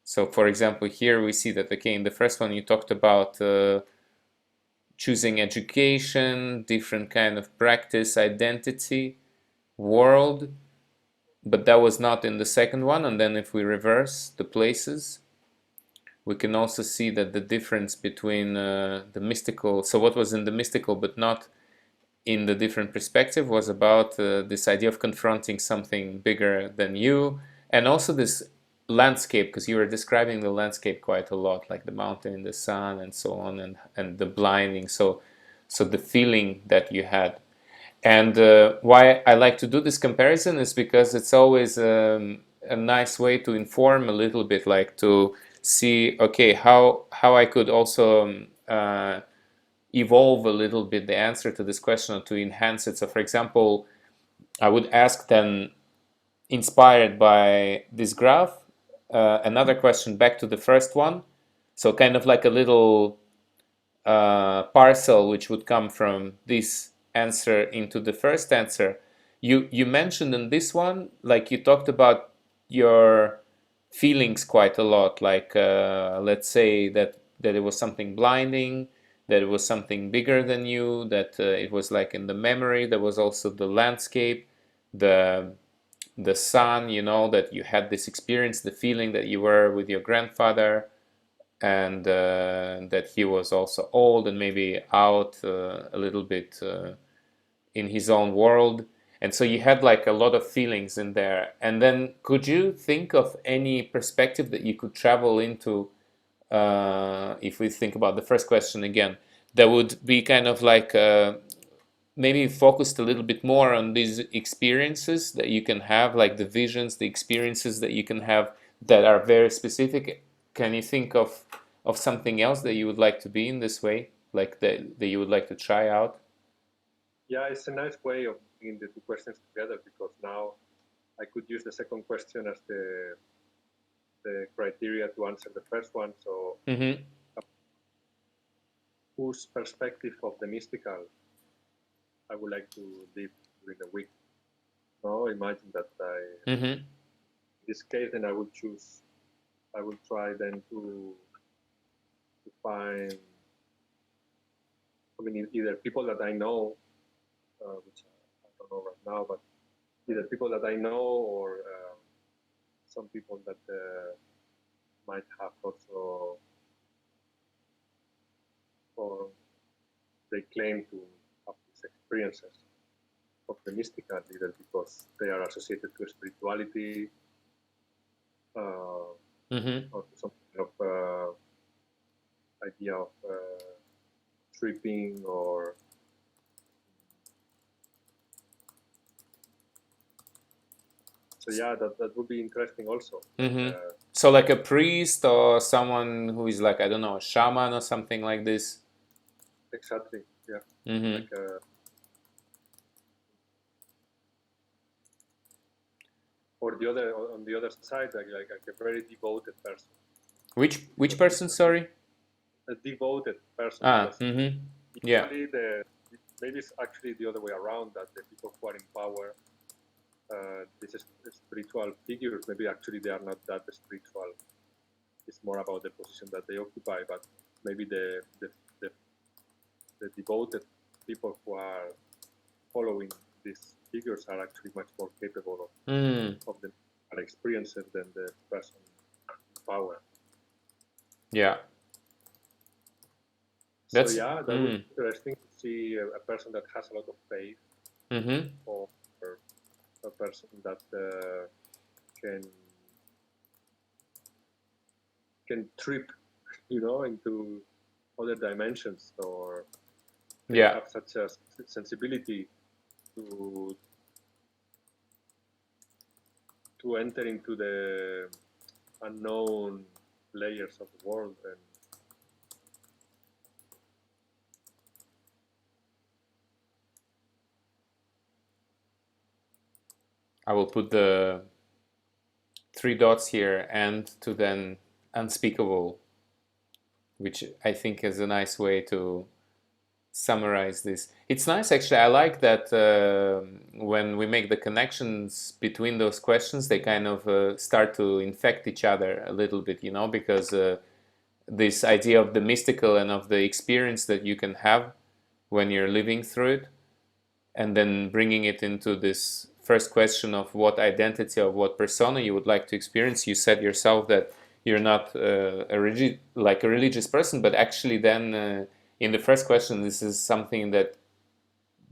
Speaker 1: So for example, here we see that, okay, in the first one you talked about choosing education, different kind of practice, identity, world, but that was not in the second one. And then if we reverse the places, we can also see that the difference between the mystical, so what was in the mystical but not in the different perspective, was about this idea of confronting something bigger than you, and also this landscape, because you were describing the landscape quite a lot, like the mountain, the sun, and so on, and the blinding. So the feeling that you had. And why I like to do this comparison is because it's always a nice way to inform a little bit, like to see, okay, how I could also evolve a little bit the answer to this question, or to enhance it. So for example, I would ask then, inspired by this graph, another question back to the first one. So kind of like a little parcel which would come from this answer into the first answer. You mentioned in this one, like you talked about your feelings quite a lot, like let's say that it was something blinding, that it was something bigger than you, that it was like in the memory. There was also the landscape, the sun, that you had this experience, the feeling that you were with your grandfather, and that he was also old and maybe out a little bit in his own world. And so you had like a lot of feelings in there. And then could you think of any perspective that you could travel into, if we think about the first question again, that would be kind of like maybe focused a little bit more on these experiences that you can have, like the visions, the experiences that you can have that are very specific? Can you think of something else that you would like to be in this way, like that you would like to try out?
Speaker 2: Yeah, it's a nice way of bringing the two questions together, because now I could use the second question as the criteria to answer the first one. So,
Speaker 1: Mm-hmm.
Speaker 2: whose perspective of the mystical I would like to live during the week? No, imagine that
Speaker 1: Mm-hmm.
Speaker 2: in this case, then I would try then to find, I mean, either people that I know, which I don't know right now, but either people that I know, or some people that might have also, or they claim to have these experiences of the mystical, either because they are associated to spirituality,
Speaker 1: Mm-hmm.
Speaker 2: or to some kind of idea of tripping, or So yeah, that would be interesting also.
Speaker 1: So like a priest or someone who is like, I don't know, a shaman or something like this.
Speaker 2: Exactly. Yeah.
Speaker 1: Mm-hmm.
Speaker 2: Or the other on the other side, like a very devoted person.
Speaker 1: Which person? Sorry.
Speaker 2: A devoted person.
Speaker 1: Ah.
Speaker 2: Because
Speaker 1: Mm-hmm. Yeah.
Speaker 2: usually maybe it's actually the other way around, that the people who are in power, these spiritual figures, maybe actually they are not that spiritual. It's more about the position that they occupy, but maybe the devoted people who are following these figures are actually much more capable of the experiences than the person in power.
Speaker 1: Yeah.
Speaker 2: So yeah, that would be interesting to see a person that has a lot of faith, or a person that can trip, into other dimensions, or have such a sensibility to enter into the unknown layers of the world. And
Speaker 1: I will put the 3 dots here and to then unspeakable, which I think is a nice way to summarize this. It's nice, actually. I like that when we make the connections between those questions, they kind of start to infect each other a little bit, because this idea of the mystical and of the experience that you can have when you're living through it, and then bringing it into this first question of what identity, of what persona you would like to experience. You said yourself that you're not a religious person, but actually then in the first question, this is something that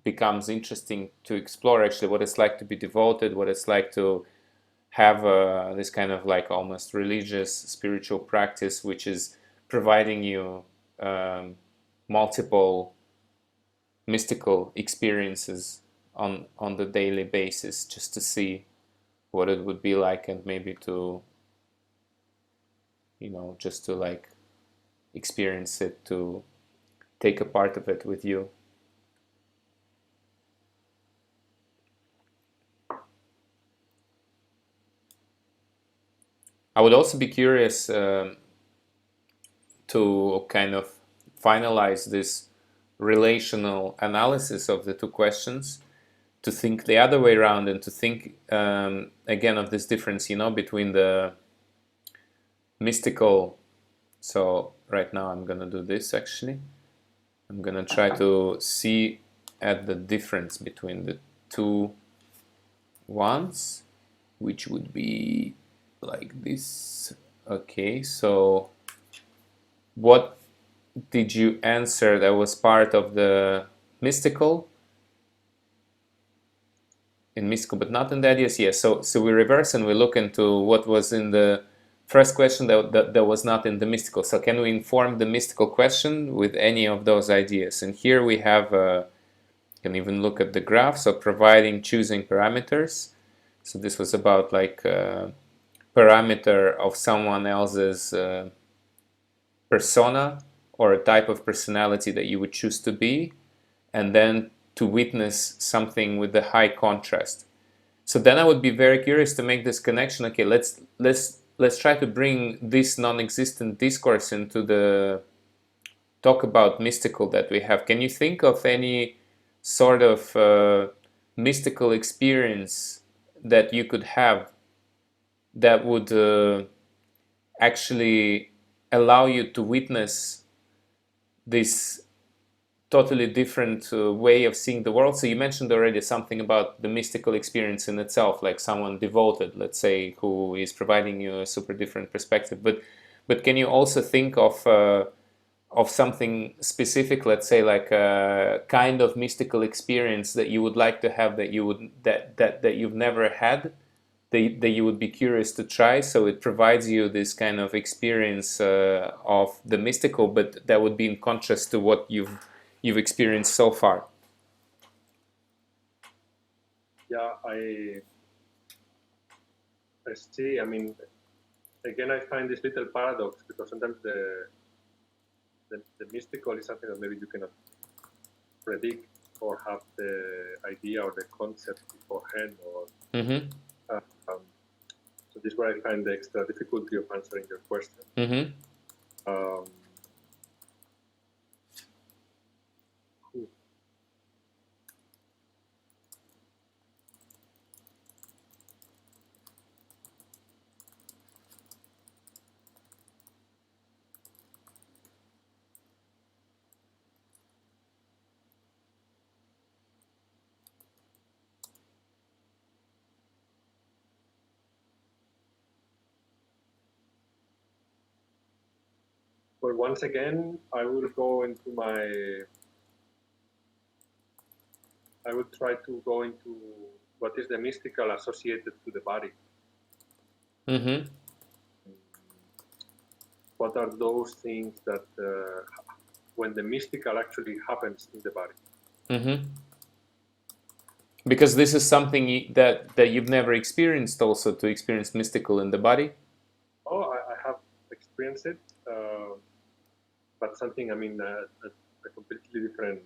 Speaker 1: becomes interesting to explore, actually, what it's like to be devoted, what it's like to have this kind of like almost religious spiritual practice, which is providing you multiple mystical experiences on the daily basis, just to see what it would be like, and maybe to just to like experience it, to take a part of it with you. I would also be curious to kind of finalize this relational analysis of the two questions, to think the other way around, and to think again of this difference, between the mystical. So right now I'm gonna do this. Actually, I'm gonna try to see at the difference between the two ones, which would be like this. Okay, so what did you answer that was part of the mystical? In mystical, but not in the ideas. Yes. So we reverse and we look into what was in the first question that was not in the mystical. So can we inform the mystical question with any of those ideas? And here we have, can even look at the graph. So providing choosing parameters. So this was about like parameter of someone else's persona, or a type of personality that you would choose to be, and then to witness something with the high contrast. So then I would be very curious to make this connection. Okay, let's try to bring this non-existent discourse into the talk about mystical that we have. Can you think of any sort of mystical experience that you could have that would actually allow you to witness this totally different way of seeing the world? So you mentioned already something about the mystical experience in itself, like someone devoted, let's say, who is providing you a super different perspective. But can you also think of something specific, let's say, like a kind of mystical experience that you would like to have, that you've never had, that you would be curious to try? So it provides you this kind of experience of the mystical, but that would be in contrast to what you've experienced so far.
Speaker 2: Yeah, I see. I mean, again, I find this little paradox because sometimes the mystical is something that maybe you cannot predict or have the idea or the concept beforehand. Or
Speaker 1: Mm-hmm.
Speaker 2: um, so this is where I find the extra difficulty of answering your question.
Speaker 1: Mm-hmm.
Speaker 2: Um, Well, once again, I will try to go into what is the mystical associated to the body.
Speaker 1: Mm-hmm.
Speaker 2: What are those things that, when the mystical actually happens in the body?
Speaker 1: Mm-hmm. Because this is something that you've never experienced, also to experience mystical in the body.
Speaker 2: Oh, I have experienced it, but something, I mean, a completely different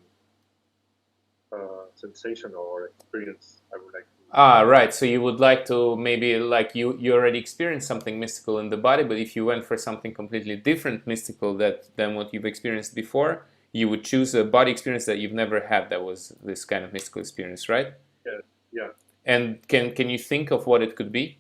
Speaker 2: sensation or experience I would like to.
Speaker 1: Ah, right. So you would like to maybe like you already experienced something mystical in the body, but if you went for something completely different mystical than what you've experienced before, you would choose a body experience that you've never had that was this kind of mystical experience, right?
Speaker 2: Yeah, yeah.
Speaker 1: And can you think of what it could be?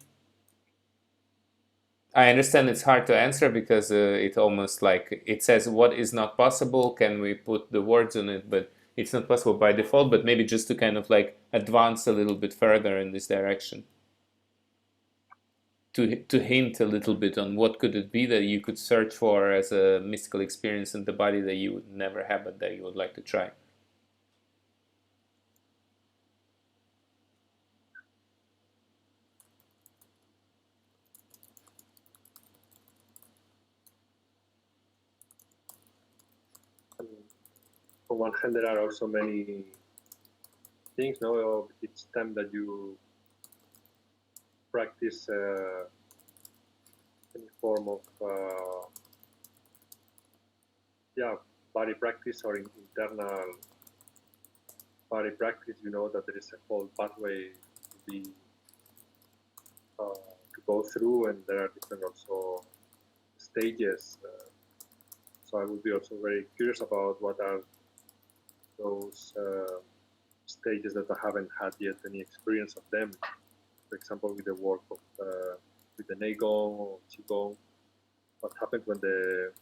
Speaker 1: I understand it's hard to answer because it almost like it says what is not possible. Can we put the words on it? But it's not possible by default. But maybe just to kind of like advance a little bit further in this direction, to hint a little bit on what could it be that you could search for as a mystical experience in the body that you would never have but that you would like to try.
Speaker 2: And on one hand, there are also many things. No, each time that you practice any form of body practice or internal body practice, you know that there is a whole pathway to be to go through, and there are different also stages. So I would be also very curious about what are those stages that I haven't had yet any experience of them. For example, with the work of with the Neigong or Qigong, what happens when the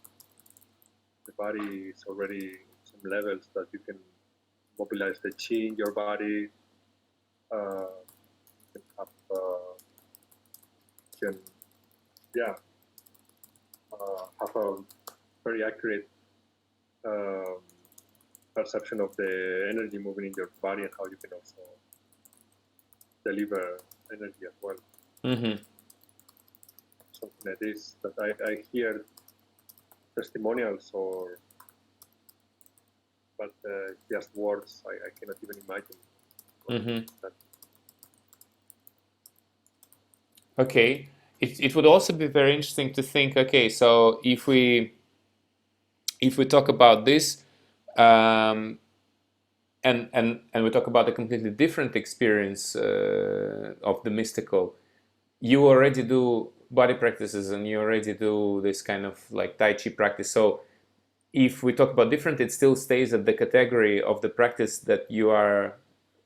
Speaker 2: body is already some levels that you can mobilize the chi in your body. You can have, can have a very accurate um, perception of the energy moving in your body and how you can also deliver energy as well.
Speaker 1: Mm-hmm.
Speaker 2: Something like this that I hear testimonials or but just words I cannot even imagine.
Speaker 1: Mm-hmm. Okay. It would also be very interesting to think, okay, so if we talk about this, um, and we talk about a completely different experience of the mystical, you already do body practices and you already do this kind of like Tai Chi practice. So if we talk about different, it still stays at the category of the practice that you are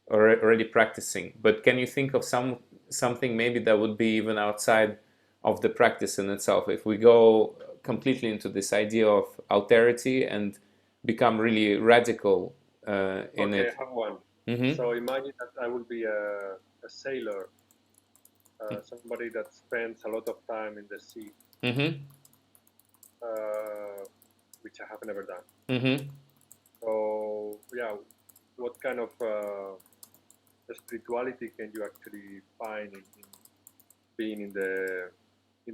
Speaker 1: already practicing. But can you think of something maybe that would be even outside of the practice in itself? If we go completely into this idea of alterity and become really radical in
Speaker 2: Okay,
Speaker 1: it.
Speaker 2: I have one.
Speaker 1: Mm-hmm.
Speaker 2: So imagine that I will be a sailor, somebody that spends a lot of time in the sea,
Speaker 1: Mm-hmm.
Speaker 2: which I have never done.
Speaker 1: Mm-hmm.
Speaker 2: So yeah, what kind of spirituality can you actually find in being in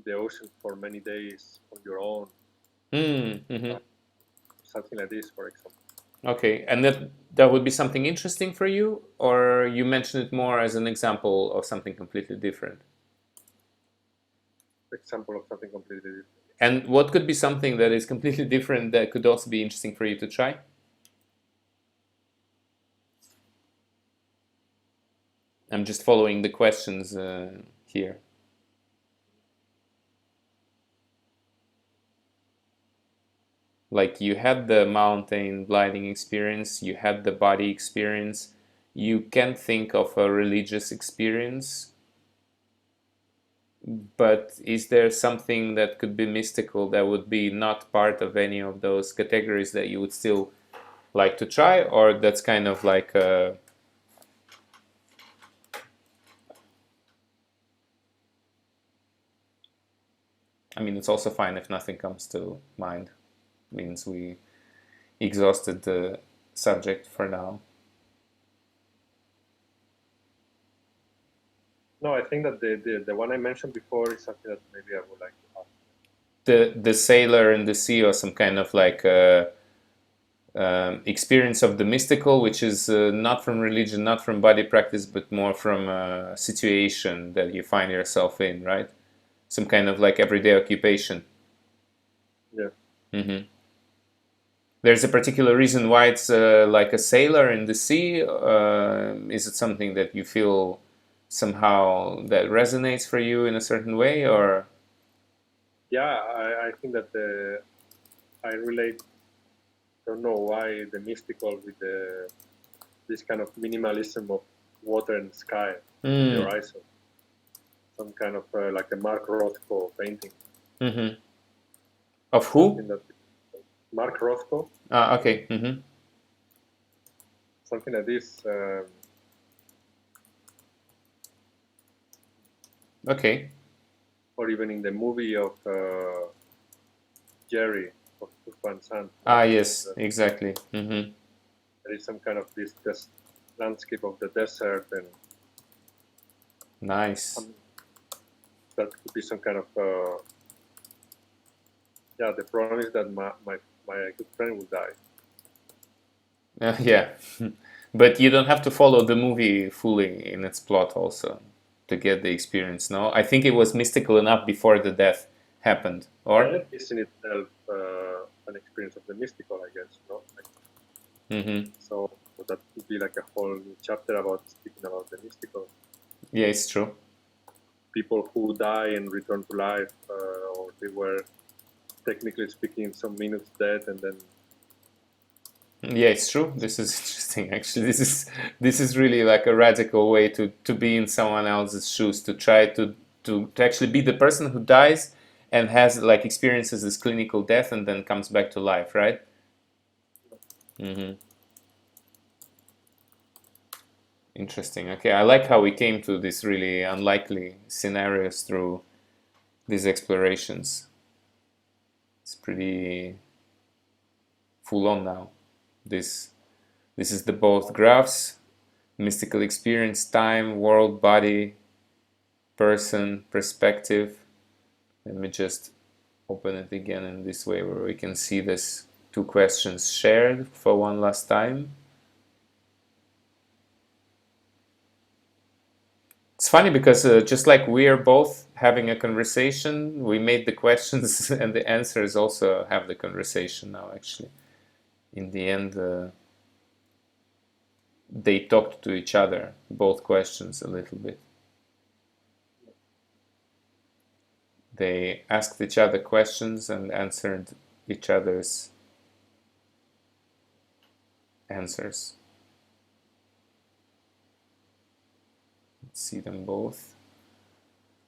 Speaker 2: the ocean for many days on your own?
Speaker 1: Mm-hmm.
Speaker 2: Something like this, for example.
Speaker 1: Okay, and that would be something interesting for you, or you mention it more as an example of something completely different?
Speaker 2: example of something completely different.
Speaker 1: And what could be something that is completely different that could also be interesting for you to try? I'm just following the questions here. Like you had the mountain gliding experience, you had the body experience. You can't think of a religious experience, but is there something that could be mystical that would be not part of any of those categories that you would still like to try, or that's kind of like a, I mean, it's also fine if nothing comes to mind. Means we exhausted the subject for now.
Speaker 2: No, I think that the one I mentioned before is something that maybe I would like to ask.
Speaker 1: The sailor in the sea, or some kind of like experience of the mystical, which is not from religion, not from body practice, but more from a situation that you find yourself in, right? Some kind of like everyday occupation.
Speaker 2: Yeah.
Speaker 1: Mm-hmm. There's a particular reason why it's like a sailor in the sea. Is it something that you feel somehow that resonates for you in a certain way, or?
Speaker 2: Yeah, I think that I relate. Don't know why the mystical with this kind of minimalism of water and sky, the horizon, some kind of like a Mark Rothko painting.
Speaker 1: Mm-hmm. Of who?
Speaker 2: That, Mark Rothko.
Speaker 1: Ah, okay. Mm-hmm.
Speaker 2: Something like this.
Speaker 1: Okay.
Speaker 2: Or even in the movie of Jerry of Van Sant.
Speaker 1: Ah, yes, exactly. Mm-hmm.
Speaker 2: There is some kind of this landscape of the desert, and
Speaker 1: Nice.
Speaker 2: that could be some kind of yeah. The problem is that my good friend will die.
Speaker 1: Yeah. But you don't have to follow the movie fully in its plot also to get the experience, no? I think it was mystical enough before the death happened, or?
Speaker 2: Death is in itself an experience of the mystical, I guess. No, like,
Speaker 1: Mm-hmm.
Speaker 2: so that could be like a whole new chapter about speaking about the mystical.
Speaker 1: Yeah, it's true.
Speaker 2: People who die and return to life, or they were technically speaking some minutes dead, and then
Speaker 1: Yeah, it's true. This is interesting. Actually, this is really like a radical way to be in someone else's shoes, to try to actually be the person who dies and has like experiences this clinical death and then comes back to life, right? Mm-hmm. Interesting. Okay, I like how we came to these really unlikely scenarios through these explorations. It's pretty full on now. This this is the both graphs, mystical experience, time, world, body, person, perspective. Let me just open it again in this way where we can see this two questions shared for one last time. It's funny because just like we are both having a conversation, we made the questions and the answers also have the conversation now, actually. In the end, they talked to each other, both questions, a little bit. They asked each other questions and answered each other's answers. Let's see them both.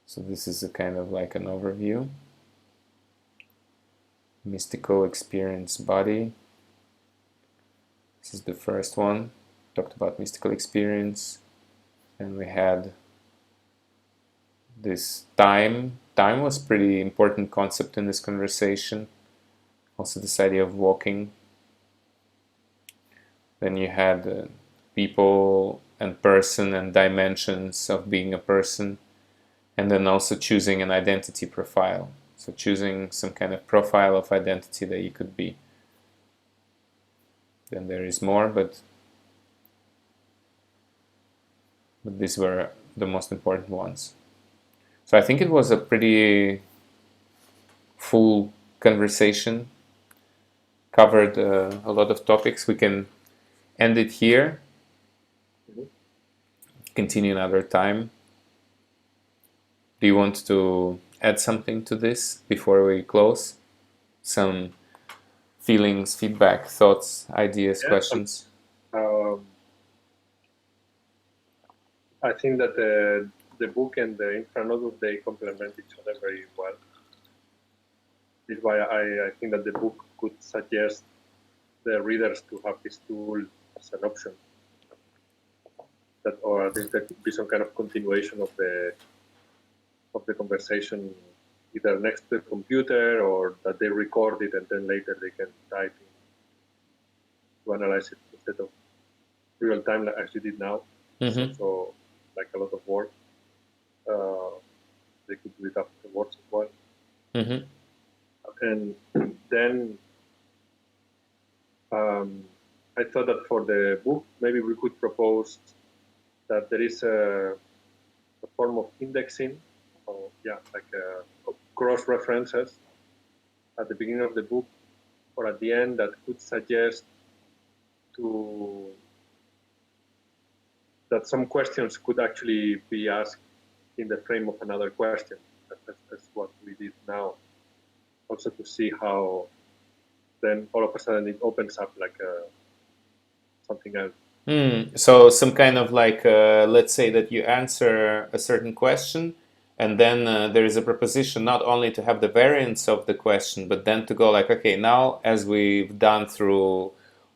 Speaker 1: So this is a kind of like an overview. Mystical experience body. This is the first one. Talked about mystical experience. And we had this time. Time was pretty important concept in this conversation. Also this idea of walking. Then you had people and person and dimensions of being a person. And then also choosing an identity profile. So choosing some kind of profile of identity that you could be. Then there is more, but these were the most important ones. So I think it was a pretty full conversation, covered a lot of topics. We can end it here, continue another time. Do you want to add something to this before we close? Some feelings, feedback, thoughts, ideas, questions?
Speaker 2: I think that the book and the infranodus, they complement each other very well. This is why I think that the book could suggest the readers to have this tool as an option. That, or at least there could be some kind of continuation of the conversation, either next to the computer or that they record it and then later they can type in to analyze it instead of real time like as you did now. So like a lot of work. They could do it afterwards as well. And then I thought that for the book, maybe we could propose that there is a form of indexing, or like cross references at the beginning of the book or at the end that could suggest that some questions could actually be asked in the frame of another question. That's what we did now. Also to see how then all of a sudden it opens up like something else.
Speaker 1: So some kind of like, let's say that you answer a certain question, and then there is a proposition not only to have the variance of the question, but then to go like, okay, now as we've done through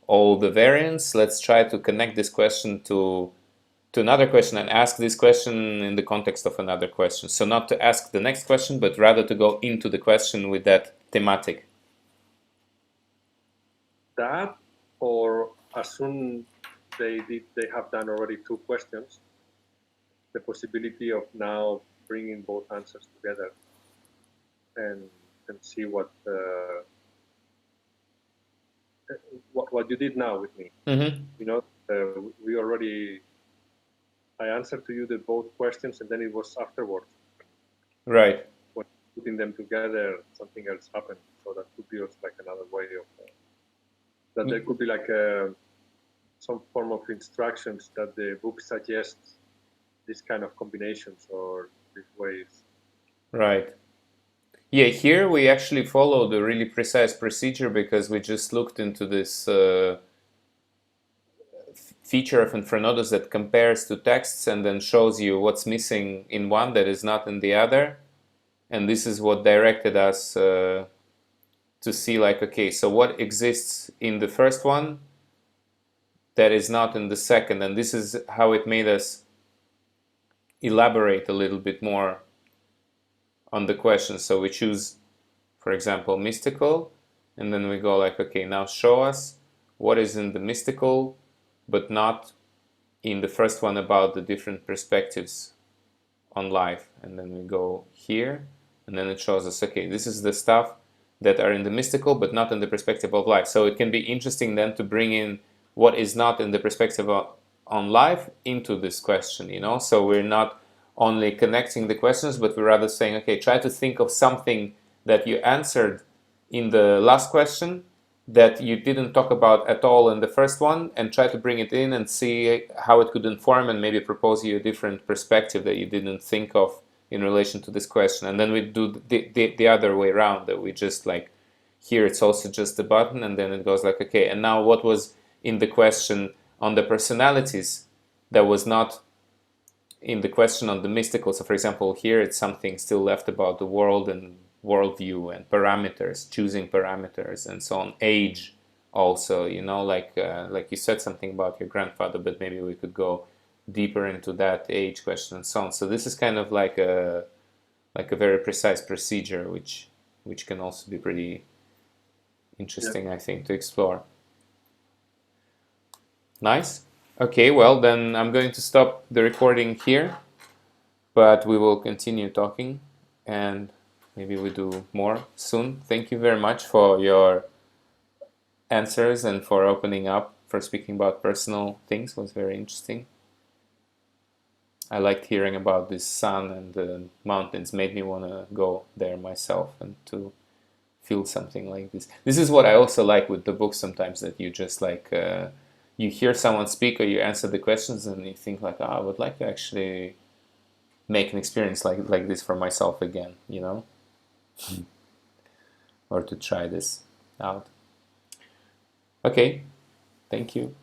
Speaker 1: all the variants, let's try to connect this question to another question and ask this question in the context of another question. So not to ask the next question, but rather to go into the question with that thematic.
Speaker 2: That, or as soon they have done already 2 questions, the possibility of now bringing both answers together and see what you did now with me. You know, we already. I answered to you the both questions, and then it was afterwards.
Speaker 1: Right.
Speaker 2: When putting them together, something else happened. So that could be also like another way of that. There could be like some form of instructions that the book suggests this kind of combinations or these ways.
Speaker 1: Right. Yeah, here we actually followed a really precise procedure because we just looked into this feature of infranodus that compares two texts and then shows you what's missing in one that is not in the other. And this is what directed us to see like, okay, so what exists in the first one that is not in the second? And this is how it made us elaborate a little bit more on the question. So we choose, for example, mystical, and then we go like, okay, now show us what is in the mystical but not in the first one about the different perspectives on life. And then we go here, and then it shows us, okay, this is the stuff that are in the mystical but not in the perspective of life. So it can be interesting then to bring in what is not in the perspective on life into this question, you know? So we're not only connecting the questions, but we're rather saying, okay, try to think of something that you answered in the last question that you didn't talk about at all in the first one, and try to bring it in and see how it could inform and maybe propose you a different perspective that you didn't think of in relation to this question. And then we do the other way around, that we just like, here it's also just a button, and then it goes like, okay, and now what was in the question on the personalities that was not in the question on the mystical? So for example, here it's something still left about the world and worldview and parameters, choosing parameters and so on. Age also, you know, like you said something about your grandfather, but maybe we could go deeper into that age question and so on. So this is kind of like a very precise procedure, which can also be pretty interesting, I think, to explore. Nice. Okay, well then I'm going to stop the recording here, but we will continue talking and maybe we do more soon. Thank you very much for your answers and for opening up, for speaking about personal things. It was very interesting. I liked hearing about the sun and the mountains, made me want to go there myself and to feel something like this. This is what I also like with the book sometimes, that you just like you hear someone speak or you answer the questions and you think like, oh, I would like to actually make an experience like this for myself again, you know, or to try this out. Okay, thank you.